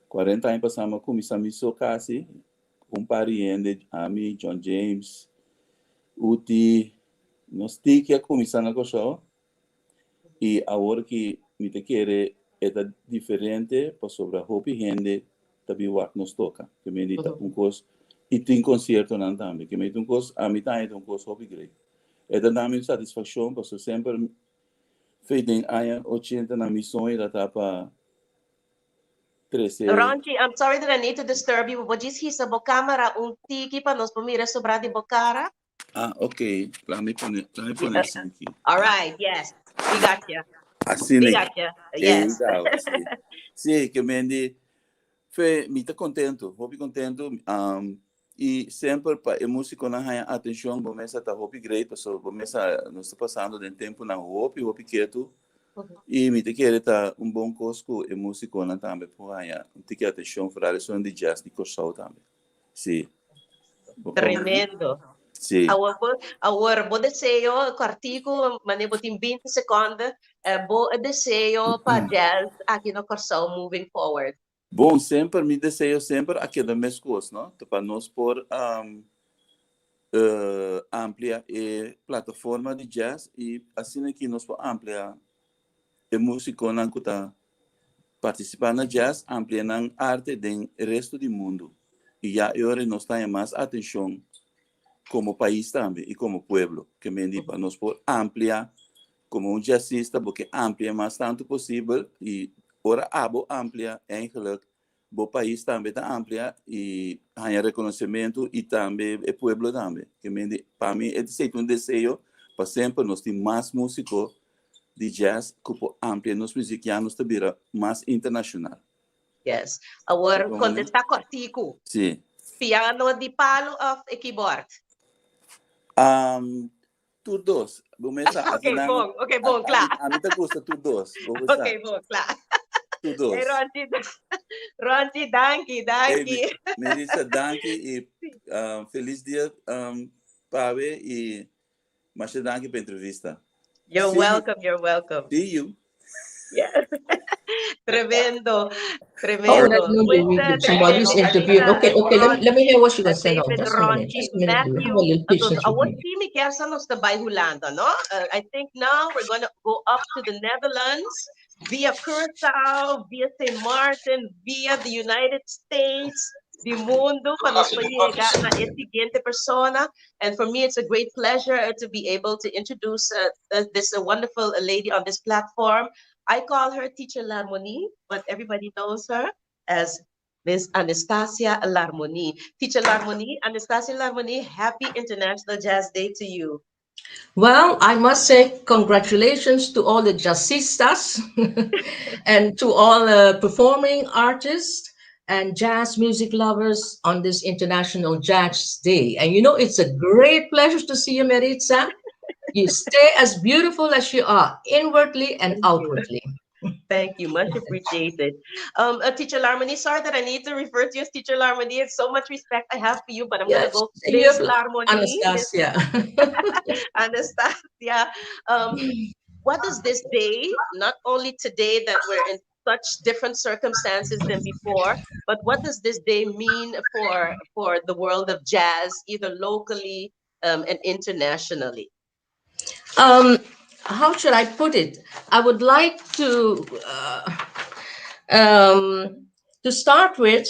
40 anos passamos começar a só casi pariente Ami John James Uti nós tínhamos que começar a coisa e agora que me te querer é diferente para sobre a hope gente também o nos toca que me dita coisa e tem concerto não também que me coisa a mim também coisa hope great é também satisfação porque sempre feito em anos 80 na missão e da para Ronchi, I'm sorry that I need to disturb you, but just hisa bo camera tiki para nos pomira sobra de bocara. Ok. Lá me pone assim aqui. All right, yes. We got you. Assim, We got you. Yes. Sim, que me tá contento, muito contento. E sempre para a música não tem atenção, começa a hope great, pessoal, começa nós está passando de tempo na hope quieto. E me te querer tá bom cosco e música não também por aí, tem que atenção para a lição de jazz de Curaçao também. Sim. Tremendo. Sim. Our bo deseo, artigo, manebo tim 20 seconds, bo deseo para jazz aqui no Curaçao moving forward. Bom, sempre me desejo sempre aqui da mesma coisa, não? Para nós por ampliar a plataforma de jazz e assim aqui nós por ampliar a música que está participando na jazz, ampliar a arte do resto do mundo. E já agora nós temos mais atenção como país também e como pueblo, que me diz para nós por ampliar como um jazzista, porque amplia mais tanto possível e ora abo amplia eigenlijk o país também está amplia e ganha reconhecimento e também o pueblo também. Que me diz, para mim é um desejo para sempre nós ter mais músicos de jazz que amplia nos musicianos também mais internacional. Yes. Our contestar cortico. Sim. Piano de palo of keyboard. Tudo dois. Ok, bom, claro. A mim te custa tudo dois. Ok, bom, claro. Tudo dois. Ronti, danke. Melissa, danke e feliz dia, Pawe e mais danke pela entrevista. You're welcome. See you. Yes. Tremendo. Oh, let me somebody's interviewing. Okay, let me hear what she was saying. No, just a minute. We have a little patience with me. Team kersa nos tabay Hulanda, no? I think now we're going to go up to the Netherlands via Curacao, via St. Martin, via the United States, the mundo, para nos llegar na siguiente persona. And for me, it's a great pleasure to be able to introduce this wonderful lady on this platform. I call her Teacher Larmoni, but everybody knows her as Miss Anastasia Larmoni. Teacher Larmoni, Anastasia Larmoni, happy International Jazz Day to you. Well, I must say congratulations to all the jazzistas and to all performing artists and jazz music lovers on this International Jazz Day. And you know, it's a great pleasure to see you, Maritza. You stay as beautiful as you are, inwardly and outwardly. Thank you, much appreciated. Teacher Larmoni, sorry that I need to refer to you as Teacher Larmoni. It's so much respect I have for you, but I'm going to go Miss Larmoni. Anastasia. Anastasia. What does this day, not only today that we're in such different circumstances than before, but what does this day mean for the world of jazz, either locally and internationally? How should I put it? I would like to start with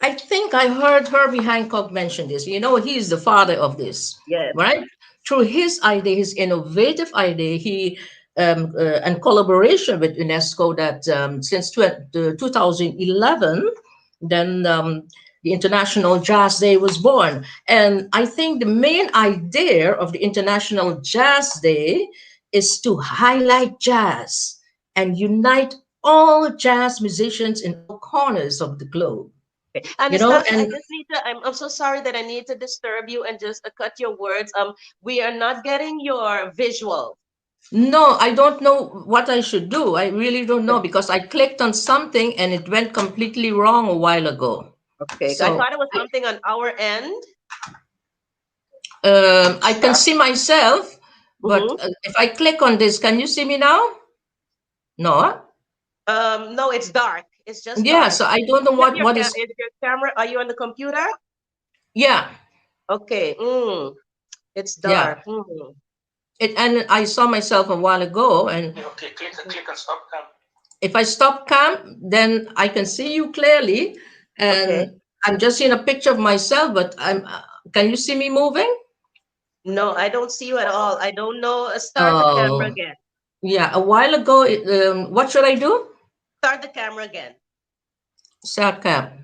I think I heard Herbie Hancock mention this. You know, he is the father of this, yes. Right? Through his idea, his innovative idea, he and collaboration with UNESCO that since 2011, then the International Jazz Day was born. And I think the main idea of the International Jazz Day is to highlight jazz and unite all jazz musicians in all corners of the globe. Anastasia, I just need to, I'm so sorry that I need to disturb you and just cut your words. We are not getting your visual. No, I don't know what I should do. I really don't know because I clicked on something and it went completely wrong a while ago. Okay, so I thought it was something on our end. I can see myself, but if I click on this, can you see me now? No. No, it's dark. It's just dark. So I don't know what is. Is your camera? Are you on the computer? Yeah. Okay. It's dark. Yeah. And I saw myself a while ago, and okay, click on stop cam. If I stop cam, then I can see you clearly, and I'm just seeing a picture of myself. But can you see me moving? No, I don't see you at all. I don't know. Start the camera again. Yeah, a while ago. What should I do? Start the camera again. Start cam.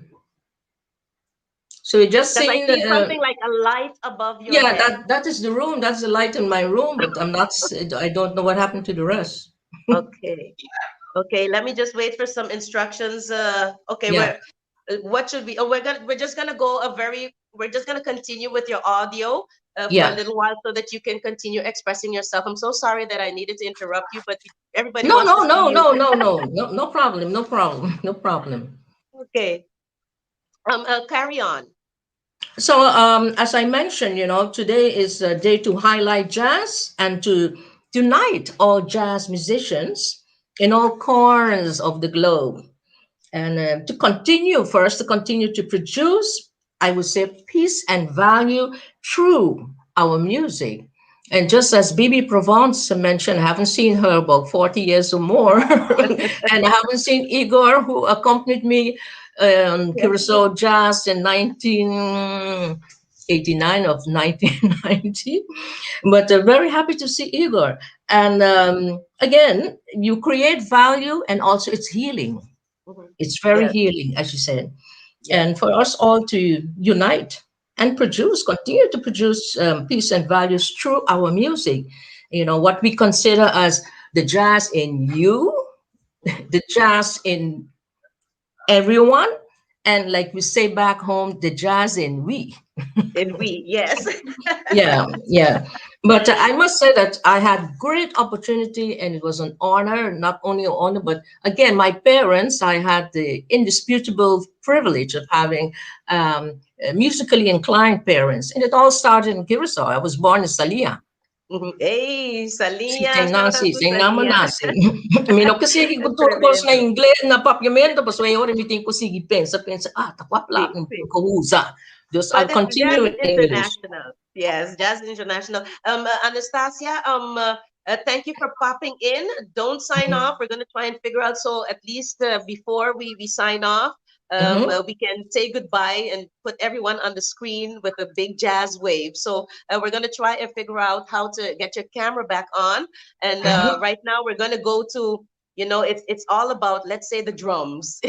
So you just seen something like a light above your head. Yeah, that is the room. That's the light in my room, but I'm not. I don't know what happened to the rest. Okay. Okay. Let me just wait for some instructions. Okay. Yeah. What should we? Oh, we're just gonna We're just gonna continue with your audio for a little while so that you can continue expressing yourself. I'm so sorry that I needed to interrupt you, but everybody. No problem. No problem. Okay. Carry on. So, as I mentioned, today is a day to highlight jazz and to unite all jazz musicians in all corners of the globe. And to continue to produce, I would say, peace and value through our music. And just as Bibi Provence mentioned, I haven't seen her about 40 years or more. And I haven't seen Igor, who accompanied me Curacao Jazz in 1989 of 1990. But very happy to see Igor. And again, you create value and also it's healing. It's very Yes, healing, as you said. yes. And for us all to unite and continue to produce peace and values through our music. What we consider as the jazz in you, the jazz in everyone, and like we say back home, the jazz in we. And we, yes. Yeah. But I must say that I had great opportunity, and it was an honor. Not only an honor, but again, my parents. I had the indisputable privilege of having musically inclined parents, and it all started in Curacao. I was born in Salia. Hey, Si Salia, tem shout out nasi, to tem nama Salia. nasi. Mino kasi And tutulpos na tremendo. inglês na papiamento, mas may ori mitin ko sige pensa, takwapla See, ng see. kuhuza. Just I'll But Jazz continue in English. International. Yes, Jazz International. Anastasia, thank you for popping in. Don't sign off. We're going to try and figure out. So at least before we sign off, Mhm. we can say goodbye and put everyone on the screen with a big jazz wave. So we're going to try and figure out how to get your camera back on. And right now we're going to go to, it's all about, let's say, the drums.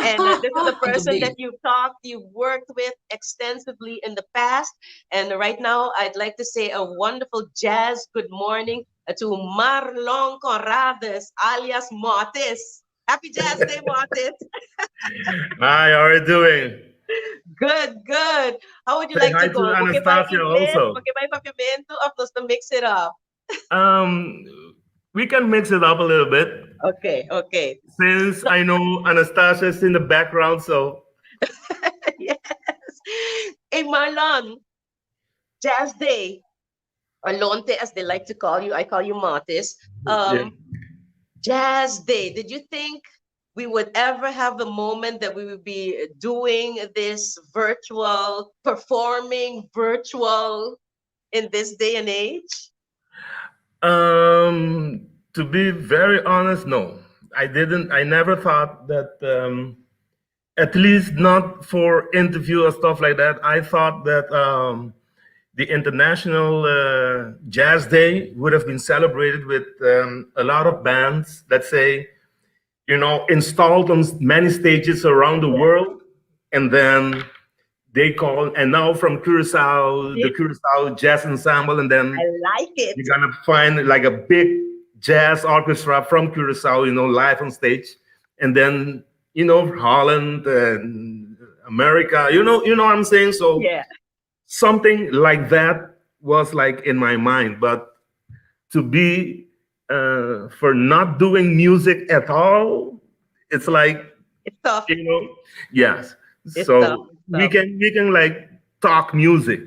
And this is the The person that beat. you've worked with extensively in the past. And right now, I'd like to say a wonderful jazz good morning to Marlon Corrades, alias Motis. Happy Jazz Day, Motis. Hi, how are you doing? Good, good. How would you Say like to hi to go? Okay, by Anastasia English, also. okay, by papiamento, of just to mix it up. Um, we can mix it up a little bit Okay, okay. since I know Anastasia is in the background. So Yes. Hey, Marlon, Jazz Day, or Lonte, as they like to call you. I call you Martis. yeah. Jazz Day. Did you think we would ever have a moment that we would be doing this virtual, performing virtual in this day and age? To be very honest, no, I didn't. I never thought that. At least not for interview or stuff like that. I thought that the International Jazz Day would have been celebrated with a lot of bands, let's say, installed on many stages around the world. And then they call, and now from Curacao, the Curacao Jazz Ensemble, and then I like it. you're gonna find like a big jazz orchestra from Curacao, live on stage. And then, Holland and America, you know what I'm saying? So Yeah. something like that was like in my mind, but to be for not doing music at all, it's like, It's tough. yes. It's So tough. we can like talk music.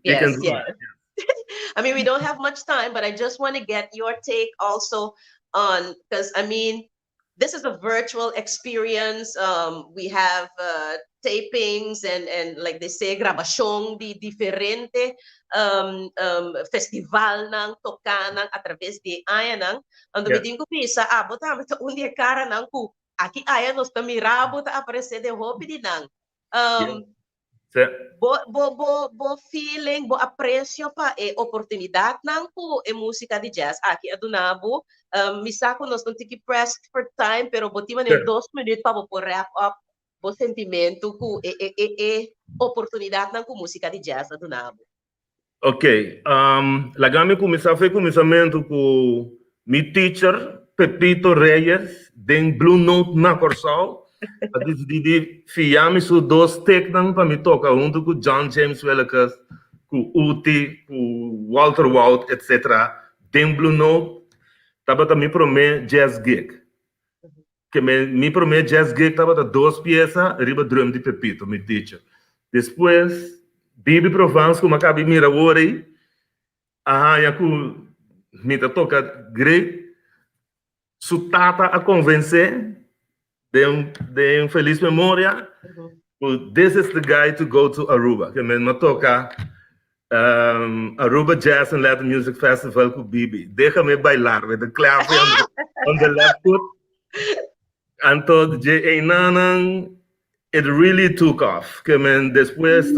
We can Yes, do yes. that. I mean, we don't have much time, but I just want to get your take also on, because I mean, this is a virtual experience. We have tapings and like they say, grabasyong di diferente festival ng tokanang a través de ayanang ang Yeah. dumiding ko sa abot ha ito undi kara nang ku aki ayanos tamirabo ta aparece de hopi dinang So, bo feeling, bo aprecio pa oportunidad nang po musika di jazz aki adunabo misako nos não tiki pressed for time pero boti man sure. 2 minutes pa bo wrap up bo sentimento ku oportunidad nang ku música di jazz adunabo. Ok, lagami começamento com meu teacher, Pepito Reyes, den Blue Note na Corsal. Dit die fiami su dos teknang pa mi toca junto com John James Wellekas, com Uti, com Walter Walt, etc. Den Blue Note, tava também pro me jazz gig. Que me pro me jazz gig tava da 2 peças, riba drum de Pepito, mi teacher. Depois, Bibi Provence, como acabei de mirar hoje, a que me toca grego, sutata a convencer de feliz memória. Well, this is the guy to go to Aruba. Que me toca Aruba Jazz and Latin Music Festival com Bibi. Déjame bailar with the clap on the left foot. And to J.A. Nanan, it really took off. Que me después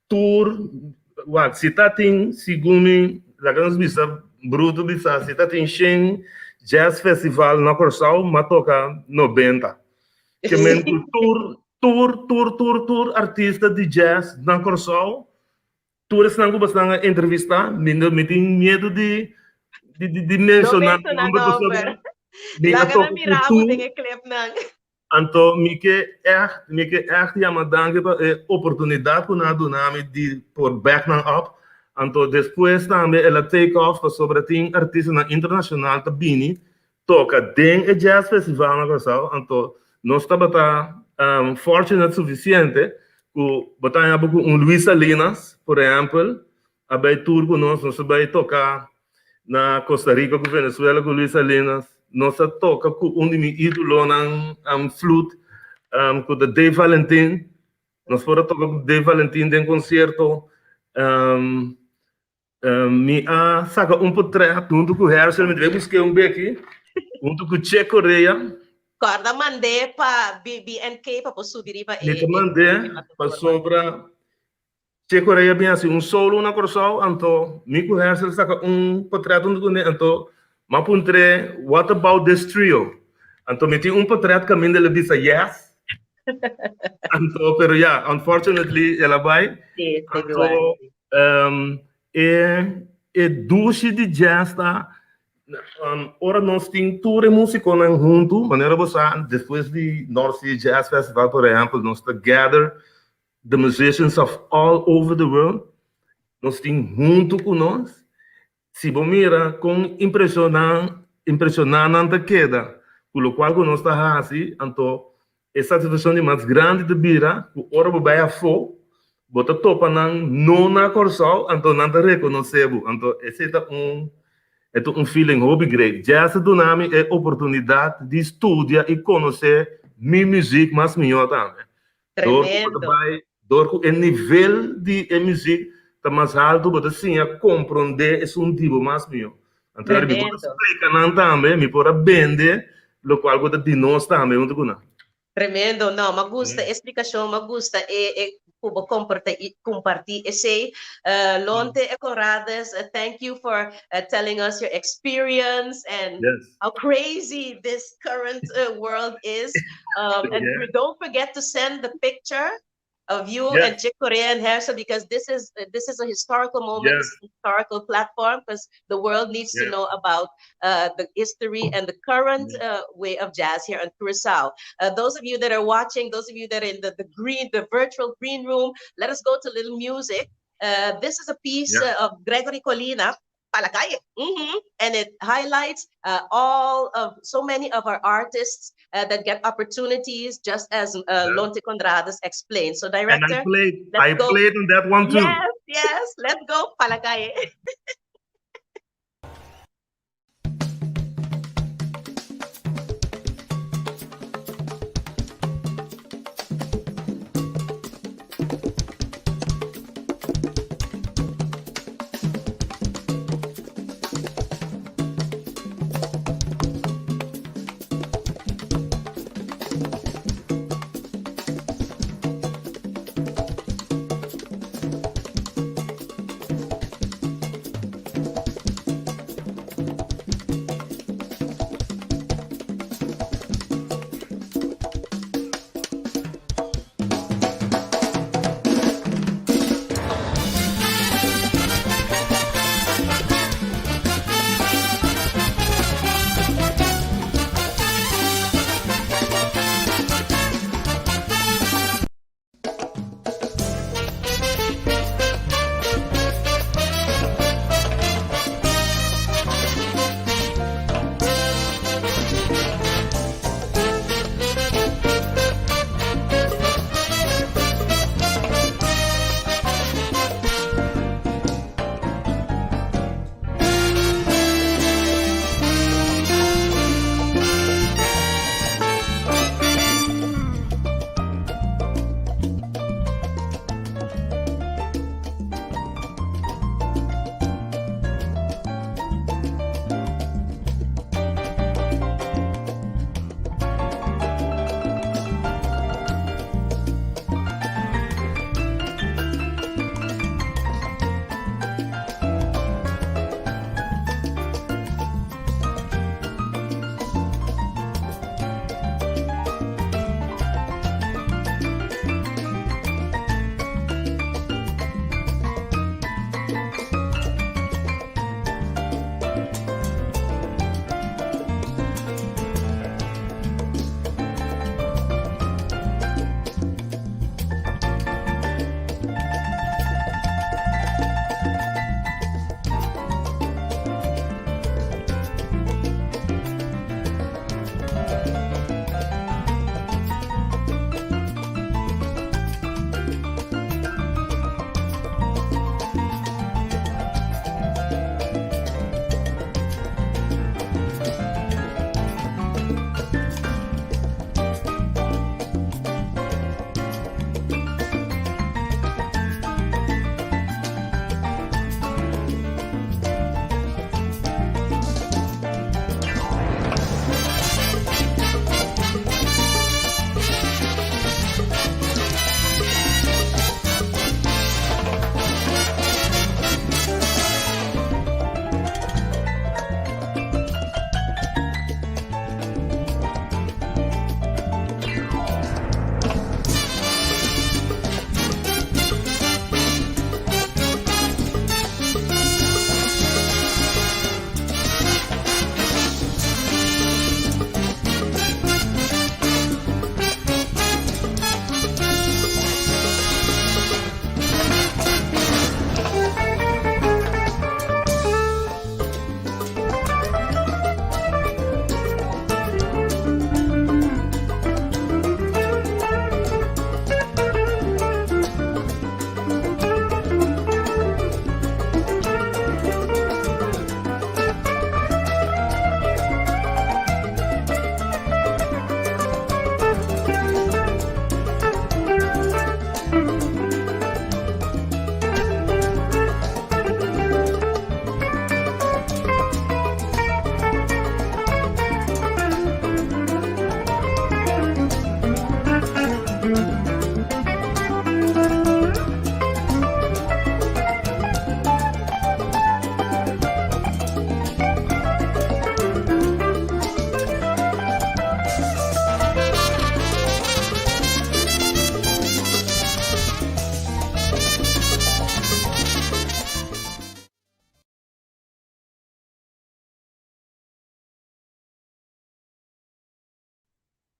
tour, se tá tem segundo, lá que nós bisa bruto bisa, se tá tem Shen Jazz Festival na Curaçao, mas toca 90. Que me tour artista de jazz na Curaçao. Tours não bastante entrevista, me tem medo de mencionar o nome da pessoa. Laga na miravo dengan clip nang. Então, me que é danke para a oportunidade que nós damos de por back up. Então, depois também ela take off sobre tem artista internacional também toca dentro do jazz festival na Curaçao. Então, nós estamos fortunate suficiente que botamos com Luis Salinas, por exemplo, a tour com nós vai tocar na Costa Rica com Venezuela com Luis Salinas. Nós toca com um de meus ídolos na flute, com o Dave Valentin. Nós fomos tocar com o Dave Valentin em concerto. Me saca portrait junto com o Herschel, me deve buscar aqui, junto com o Che Coreia. Corda mandei para BNK para subir para me mandei para sobra Che Coreia bem assim solo na Curaçao, então me com Herschel saca portrait junto com ele, então mas puntre, what about this trio? Então, me tinha portrait que a minha dele disse yes. Então, pero unfortunately, ela vai. Então, duche de jazz, tá? Ora, nós temos tour música junto, maneira você, depois de North Sea Jazz Festival, por exemplo, nós gather the musicians of all over the world. Nós temos junto com nós. Se você mira com impressionante queda, com o qual nós estamos assim, então, essa situação é mais grande de Bira, que ora vai a fogo, bota topa não na Curaçao, então não te reconhecemos. Então, esse é feeling hobby great. Jazz do nome é oportunidade de estudar e conhecer minha música mais melhor também. Tremendo. Dor o nível de música tá mais alto, mas assim, a compreender é tipo mais meu. Então, eu vou explicar também, me pode vender, o qual eu de nós também, onde que não. Tremendo, não, me gusta, explicação, me gusta, como compartilhar, esse, Lonte e Conradas, thank you for telling us your experience and how crazy this current world is. And don't forget to send the picture of you and Chick Corea and Herschel, because this is a historical moment, historical platform, because the world needs to know about the history and the current way of jazz here in Curaçao. Those of you that are watching, those of you that are in the virtual green room, let us go to little music. This is a piece of Gregory Colina, Palakay, and it highlights so many of our artists that get opportunities, just as Lonte Conradas explained. So, director, and I played on that one too. Yes, let's go, Palakay.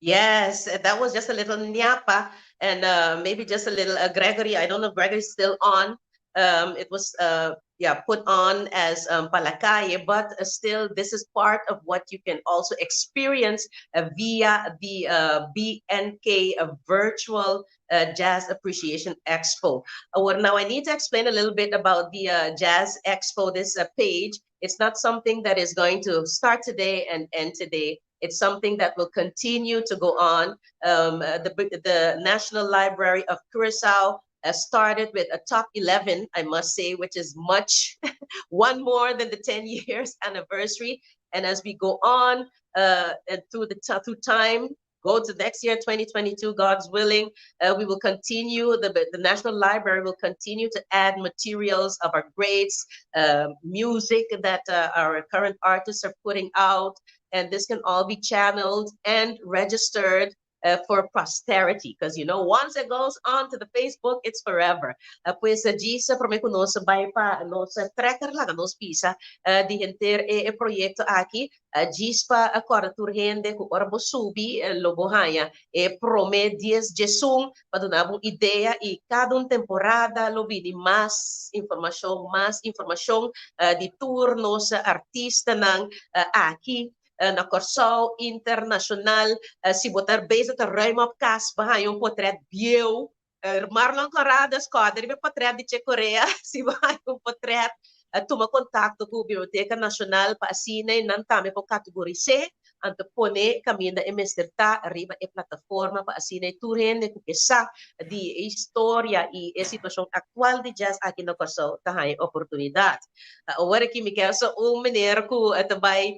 Yes, that was just a little Nyapa and maybe just a little Gregory. I don't know if Gregory's still on. It was yeah, put on as Palakaye, but still this is part of what you can also experience via the BNK Virtual Jazz Appreciation Expo. Well, now I need to explain a little bit about the Jazz Expo, this page. It's not something that is going to start today and end today. It's something that will continue to go on. The National Library of Curaçao started with a top 11, I must say, which is much, one more than the 10 years anniversary. And as we go on through time, go to next year, 2022, God's willing, we will continue, the National Library will continue to add materials of our greats, music that our current artists are putting out, and this can all be channeled and registered for posterity, because you know, once it goes on to the Facebook, it's forever. Pues Gisa, para me conosce by pa nos tracker lang nos pisa di enter e proyecto aqui Gispa agora turhende ku orbo subi logohaya e prome 10 jesung padunabong ideia e cada temporada lobini mais informação di tour nos artista ng aqui na Curaçao Internacional, si botar base ta ruim kas ba yung portrait bio Marlon Coradas quadri be portrait de Coreia si ba yung portrait toma contato com a Biblioteca Nacional para assinare nan tame po categoria C anto pone caminda e mesterta arriba e plataforma para assinare turende ku esa di história e situação atual de jazz aqui no Curaçao tahay oportunidade. Agora que me quer só meneer ku também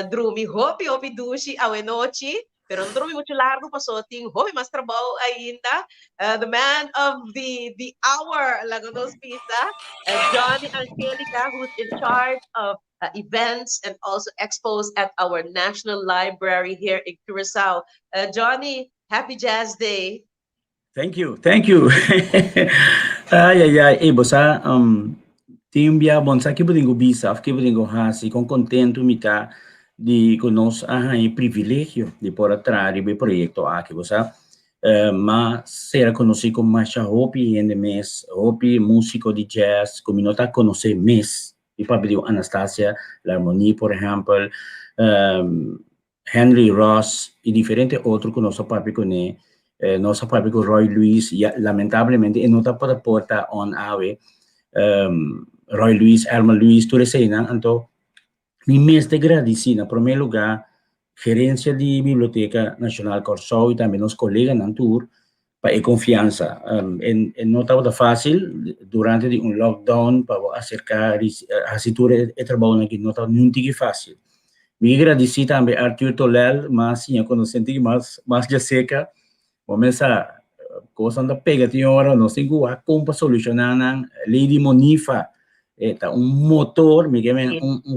drumi hopi dushi awe nochi, pero não drumi muito largo pasoting hopi mas trabaho ainda. The man of the hour lagonos pisa, Johnny Angelica, who's in charge of events and also expos at our National Library here in Curaçao. Johnny, happy Jazz Day. Thank you. Ay, bosa, timbia bonsa que podingo bisa, que podingo hasi, com contento mita de conosco em privilégio de por atrás do projeto aqui, bosa, mas será conhecido como mais hopi em mês, hopi músico de jazz, como não tá conhecer mês, e papel Anastasia, L'Harmonie, por exemplo, Henry Ross e diferentes outros que nosso papi conhece. Nosso papi com Roy Luis, lamentavelmente, não está para porta on awe, Roy Luis, Elma Luis, tudo isso aí, então, me mestre agradeci, na primeiro lugar, gerência de Biblioteca Nacional Curaçao e também os colegas na tour, para a confiança. Não estava fácil, durante um lockdown, para acercar a situação de trabalho aqui, não estava muito fácil. Me agradeci também a Arthur Tolel, mas sim, quando eu senti mais de seca, começa coisa da pega tinha hora nós temos que compra solucionar Lady Monifa motor me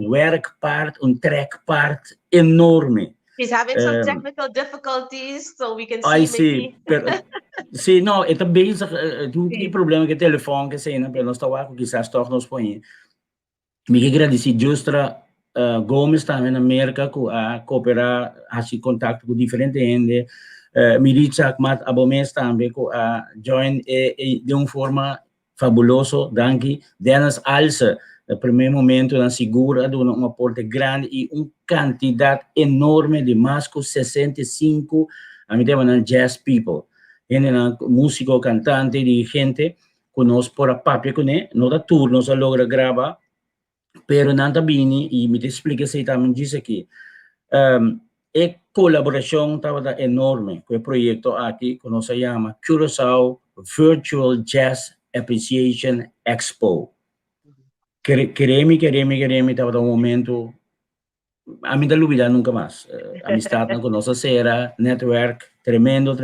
work part track part enorme. He's having some technical difficulties, so we can see maybe. Sim, não, é também o problema que telefone que sei, pero nós estava com quizás toch nos põe. Me agradeci Justra Gomes também na América com a cooperar, assim contato com diferentes gente. Milicia Akmat Abomes também com a join de uma forma fabuloso, danke. Dennis Alsa, no primeiro momento, na segura, de um aporte grande e uma quantidade enorme de mais de 65, a mim tem jazz people. Gente, músico, cantante, dirigente, conosco por a papia com ele, não dá turno, só logra gravar, pero não tá bem, e me explica se também diz aqui. A colaboração estava enorme com o projeto aqui, que se chama Curaçao Virtual Jazz Appreciation Expo. Queremos, estava um momento, a mim da dúvida nunca mais. Amistade com nossa será, network, tremendo.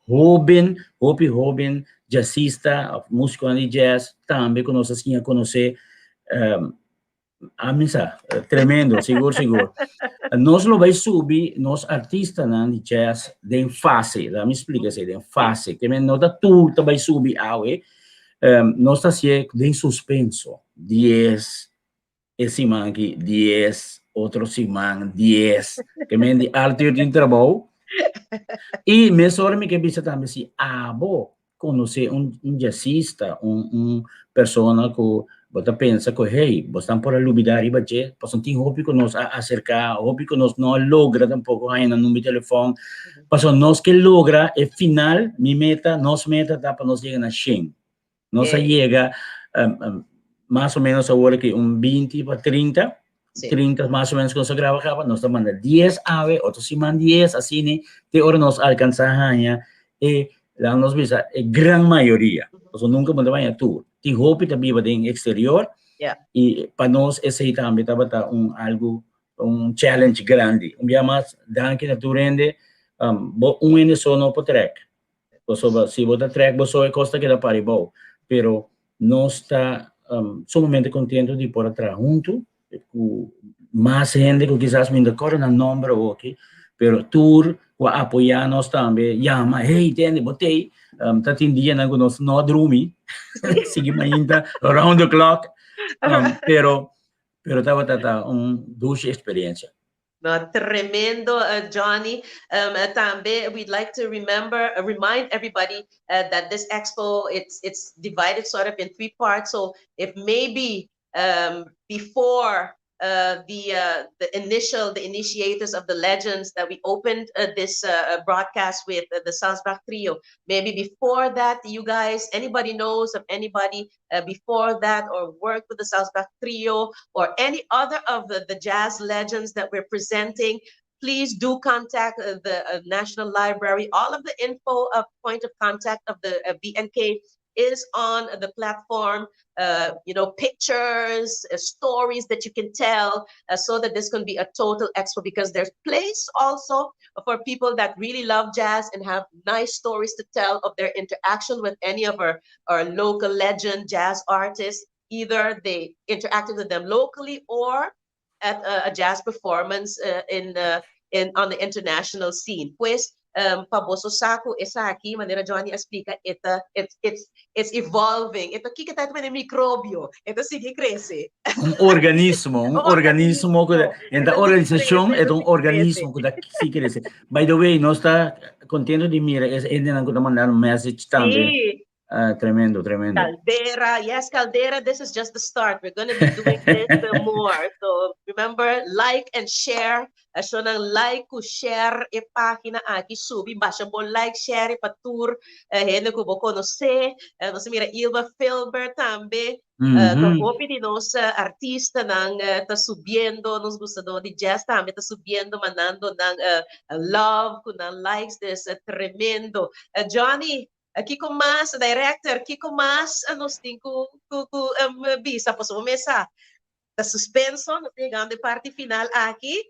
Robin, jazzista, músico de jazz, também que nós assim a conhecer, a missa, tremendo, seguro. Nós lo vai subir, nós artistas de jazz, de fase, me explica assim, de fase, que não dá tudo vai subir awe, nós está assim, de suspenso, 10, esse mangue, 10, otro Simán 10, que me di Arthur de trabajo. Y me sorprende que bisa también si abo conocer un jazzista, un persona que você pensa que, hey, você estão por olvidar e bater, pues não tem hobby que nos acercar, hobby que nos não logra tampoco ainda no meu telefone, pues nós que logra, é final, mi meta, nos meta, dá para nós chegar na 100. Nós chega mais ou menos agora que 20 para 30, Sí. 30 más o menos cuando se graba, nos manda 10 ave, otros si man 10, así ni de hora nos alcanza la nos visa, gran mayoría, o sea, nunca manda vaya tour. Ti hopi ta viva en exterior, y para nos ese también estaba algo, un challenge grande. Un día más, dan que tu rende, un ende sono po track. Si vota track, vos soy costa que da paribou, pero no está sumamente contento de por atrás junto, com mais gente que quizás me decorre no nome aqui, pero tour o apoiar nós também, chama, hey, entende, botei, tá atendindo que nós não dormimos, seguimos ainda around the clock, pero estava dulce experiência. No, tremendo, Johnny. Tambe, we'd like to remind everybody that this expo, it's divided sort of in 3 parts. So if maybe before the initiators of the legends that we opened this broadcast with, the Salzburg Trio, maybe before that, you guys, anybody knows of anybody before that or worked with the Salzburg Trio or any other of the jazz legends that we're presenting, please do contact the National Library. All of the info of point of contact of the BNK is on the platform, pictures, stories that you can tell, so that this can be a total expo, because there's place also for people that really love jazz and have nice stories to tell of their interaction with any of our local legend jazz artists. Either they interacted with them locally or at a jazz performance on the international scene. Pues, Paboso Saco, esa aquí, manera Johnny explica, it's evolving. Ito kikita tayo ng mikrobyo. Ito sige crece. Un organismo que en la organización es un organismo que sí crece. By the way, no está contento de mirar, es en el que mandar un message también. Sí. Tremendo. Caldera, yes, Caldera, this is just the start. We're going to be doing this more. So remember, like and share. So nang like ku share e página aqui subi, basta mo like, share e patur. Hene ko bo conocer. Nós mira Ilva Filber também. So hopi di nos artista nang ta subiendo, nos gustador de jazz também ta subiendo, mandando nang love, ku nang likes. This tremendo. Johnny, Kiko Mas, director, Kiko Mas, nos tem bisa po sa mesa. Da suspenso, nos chegando de parte final aqui.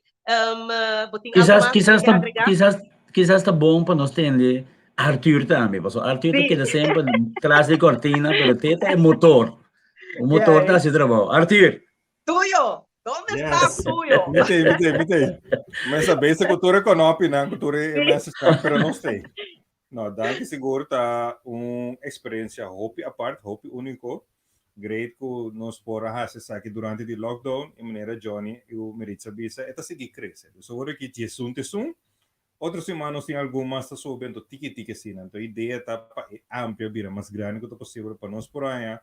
Quizás está bom para nós entender Arthur também, porque Arthur queda sempre atrás de cortina, pero Teta é motor. O motor está assim trabalho. Arthur. Tuyo! Onde está tuyo? Mitei. Mas a base cultura econômica, né? Cultura é mais pero não sei. No, danke seguro tá experiência hopi à parte, hopi único. Great que nós porra fazer aqui durante o lockdown, e maneira Johnny e o Meritza Bisa, é seguir crescer. Seguro que tinha outras semanas tem algumas tá subindo tiki assim, então a ideia tá ampla, bira mais grande que possível para nós por aí.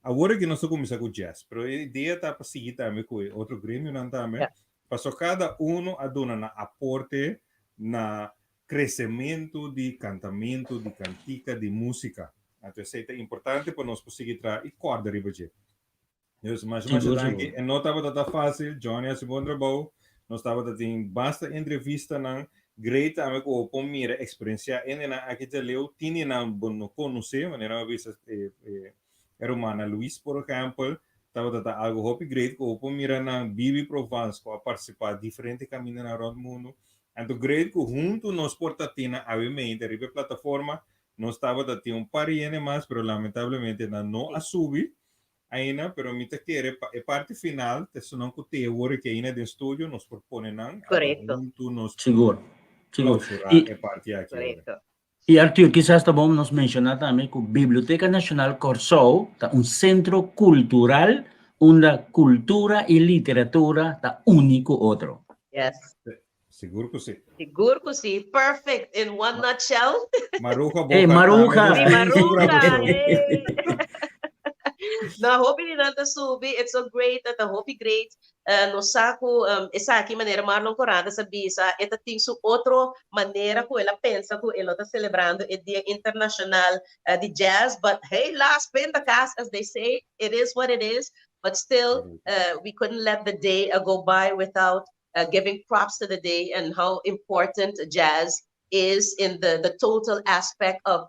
Agora que nós começamos com jazz, mas a ideia tá para seguir também com outro grêmio não também, para cada a dona na aporte na crescimento de cantamento, de cantica, de música. Então, isso é importante para nós conseguir trazer e corda riba de. Mas não estava tão fácil, Johnny, a segunda trabalho, nós estava tendo bastante entrevista na great ame ko po mira experiência ainda na aqui de leu tinha na não conhecer, maneira uma vez Romana Luis, por exemplo, estava algo hopi great ko po mira na Bibi Provence ko participar diferente caminho na rodo mundo. Então, great que junto nos portatina obviamente a plataforma nós estava tendo pariene mais, mas lamentavelmente não a subir ainda, pero me te quer a parte final, te não que te agora que ainda do estúdio nos propõe não, junto nos seguro. E parte aqui. E Arthur, quizás está bom nos mencionar também que a Biblioteca Nacional Curaçao é centro cultural una cultura y literatura ta único otro. Yes. Siguro ko si Siguro ko si perfect in one nutshell. Maruja Hey, Boca Maruja. Si Tamen, Maruja, show. hey. Na hope ni nanta subi, it's so great that the hope great no saco esa aqui maneira marlon corada sa bisa eta ting su outro maneira ko ela pensa ko ela tá celebrando o Dia Internacional de Jazz, but hey, last pin the cast, as they say, it is what it is, but still we couldn't let the day go by without giving props to the day and how important jazz is in the total aspect of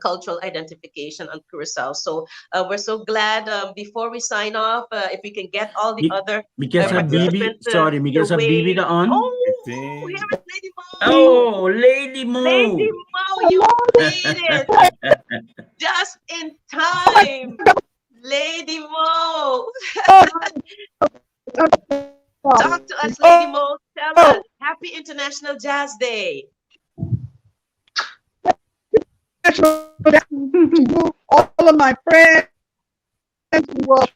cultural identification on Curacao. So we're so glad. Before we sign off, if we can get all the other Because of Bibi, participants sorry, because of Bibi wave. the on. Oh, here is Lady Mo. Oh, Lady Mo. Lady Mo, you made it just in time. Lady Mo. Talk to us, Lady Mo. Tell us, Happy International Jazz Day. All of my friends who were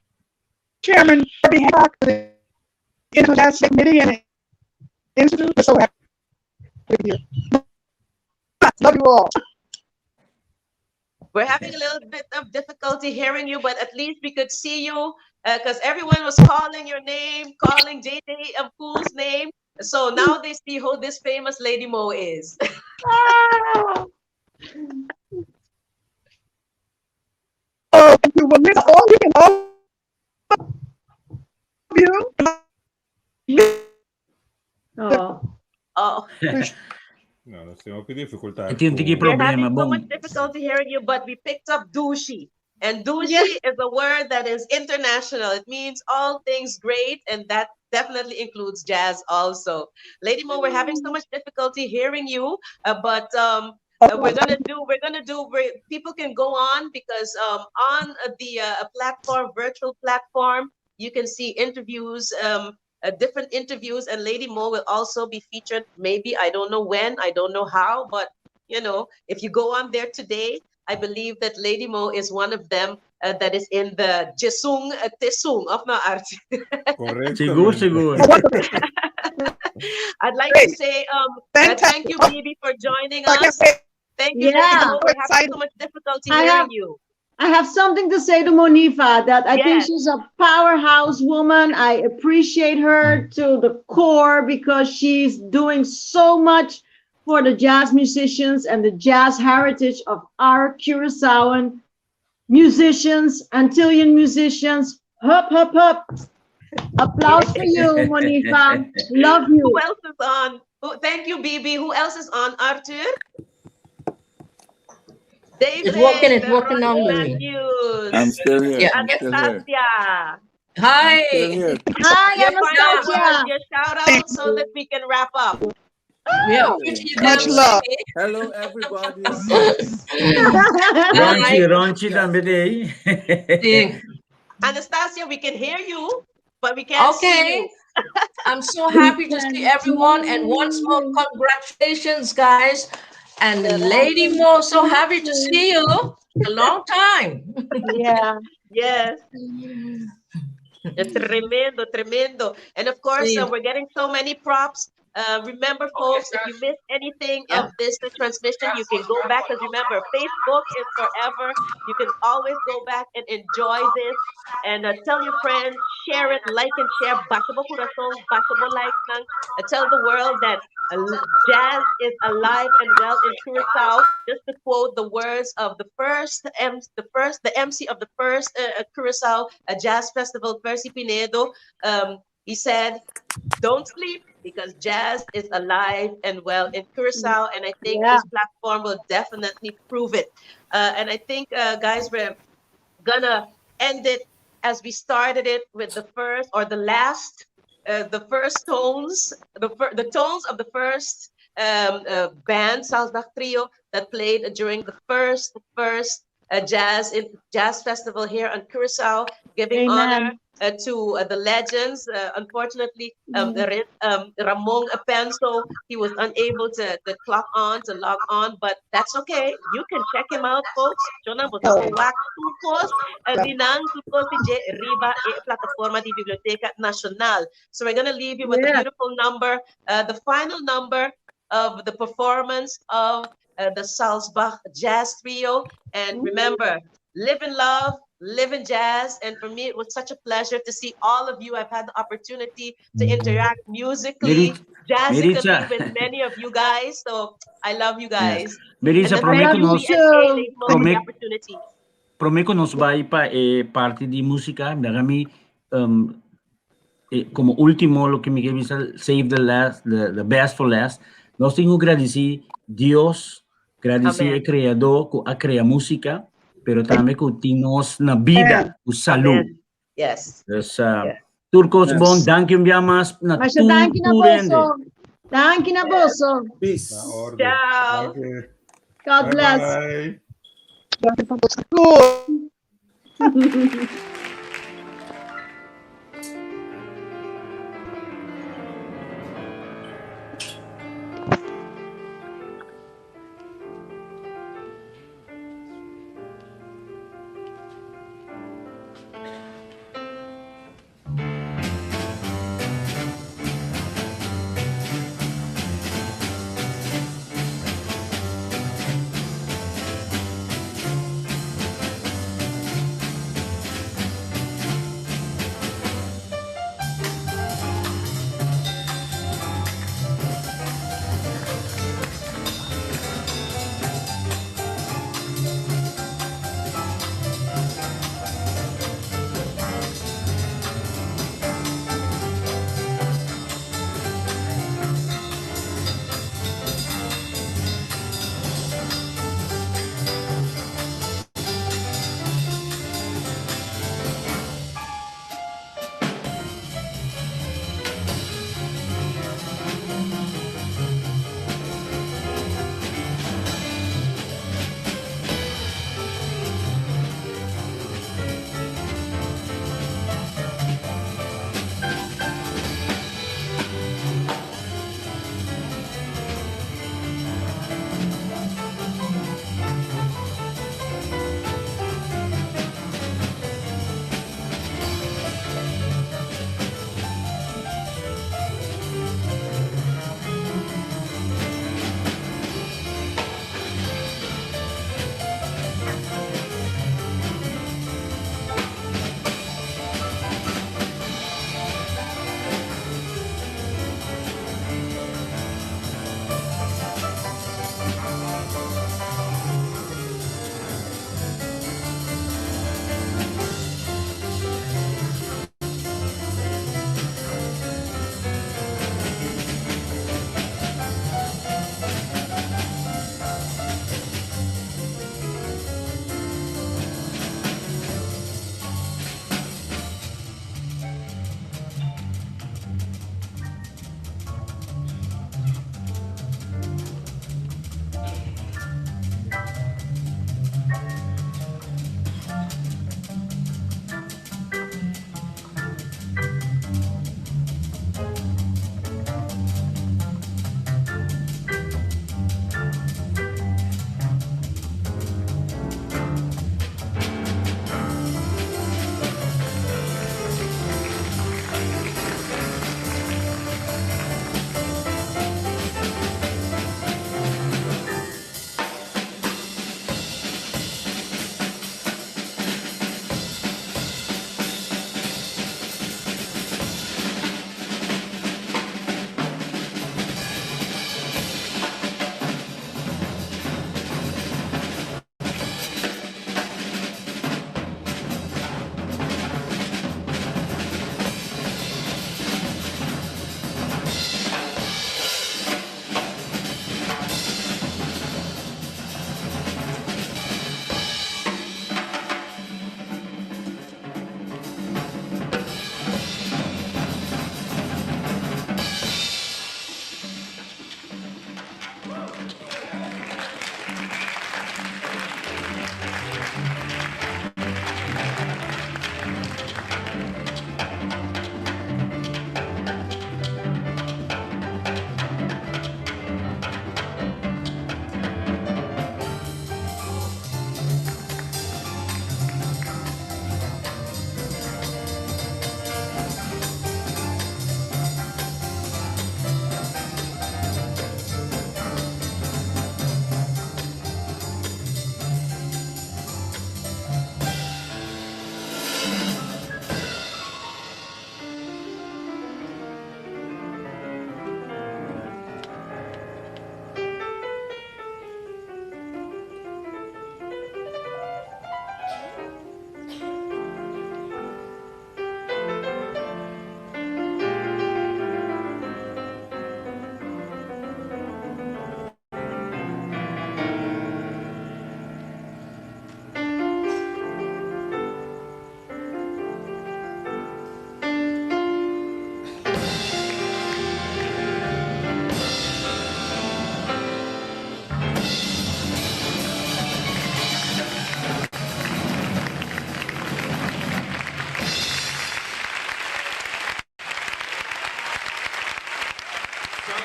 chairman on behalf of the International Committee and Institute. We're so happy with you. Love you all. We're having a little bit of difficulty hearing you, but at least we could see you because everyone was calling your name, calling JJ Pool's name. So now they see who this famous Lady Mo is. Oh, you will miss all you and all of you. Oh. No, stiamo più difficoltà. We're having so much difficulty hearing you, but we picked up douchey. And douchey is a word that is international. It means all things great, and that definitely includes jazz also. Lady Mo, we're having so much difficulty hearing you, but we're gonna do. People can go on because on the virtual platform, you can see interviews. Different interviews, and Lady Mo will also be featured. Maybe, I don't know when, I don't know how, but you know, if you go on there today, I believe that Lady Mo is one of them that is in the Jesung Tesung of my art. Seguro. I'd like to say thank you, Bibi, for joining us. Thank you, Lady Mo. We're having so much difficulty hearing you. I have something to say to Monifa that I think she's a powerhouse woman. I appreciate her to the core because she's doing so much for the jazz musicians and the jazz heritage of our Curaçaoan musicians, Antillean musicians. Hup, hup, hup. Applause for you, Monifa. Love you. Who else is on? Thank you, Bibi. Who else is on, Arthur? David, It's working now, Louis. Matthews. I'm still here. Yeah. I'm still here. Anastasia. Hi. Still here. Hi, Your final Anastasia. words, your shout out so that we can wrap up. Yeah. Much love. Hello, everybody. Ronchi também. Anastasia, we can hear you, but we can't see you. I'm so happy to see everyone, and once more, congratulations, guys. And Lady Mo, so happy to see you. A long time. Yeah. Yes. Tremendo, tremendo. And of course, we're getting so many props. Remember, folks, if you missed anything of this transmission, you can go back, because remember, Facebook is forever. You can always go back and enjoy this. And tell your friends, share it, like and share. Basabo Corazon, basabo like nang. Tell the world that jazz is alive and well in Curacao. Just to quote the words of the MC of the first Curacao Jazz Festival, Percy Pinedo. He said, "Don't sleep, because jazz is alive and well in Curacao," and I think this platform will definitely prove it. And I think, guys, we're gonna end it as we started it with the first or the last, the first tones, the tones of the first band, Salzbach Trio, that played during the first jazz festival here on Curaçao. giving Amen. honor to the legends. Unfortunately, Ramon Apenso, he was unable to log on, but that's okay. You can check him out, folks. Jonah was Oh. wax post dinang tupos si Riba plataforma di Biblioteca Nacional. So we're gonna leave you with a beautiful number, the final number of the performance of the Salzbach Jazz Trio. And remember, live in love, live in jazz. And for me, it was such a pleasure to see all of you. I've had the opportunity to interact musically, jazzically with many of you guys. So I love you guys. Melissa, And then prometo thank you, nos, PSA, Lady Mo, for the opportunity. prometo nos vai para parte de música, kami como último lo que me queda save the best for last. Nós temos que agradecer Deus, agradecer o Criador que a cria música, pero também que temos na vida o saúde. Yes. Turcos bom, dank je mas na Masha, dank you na boso. Dank you na boso. Peace. Ciao. God bless. Bye. Good.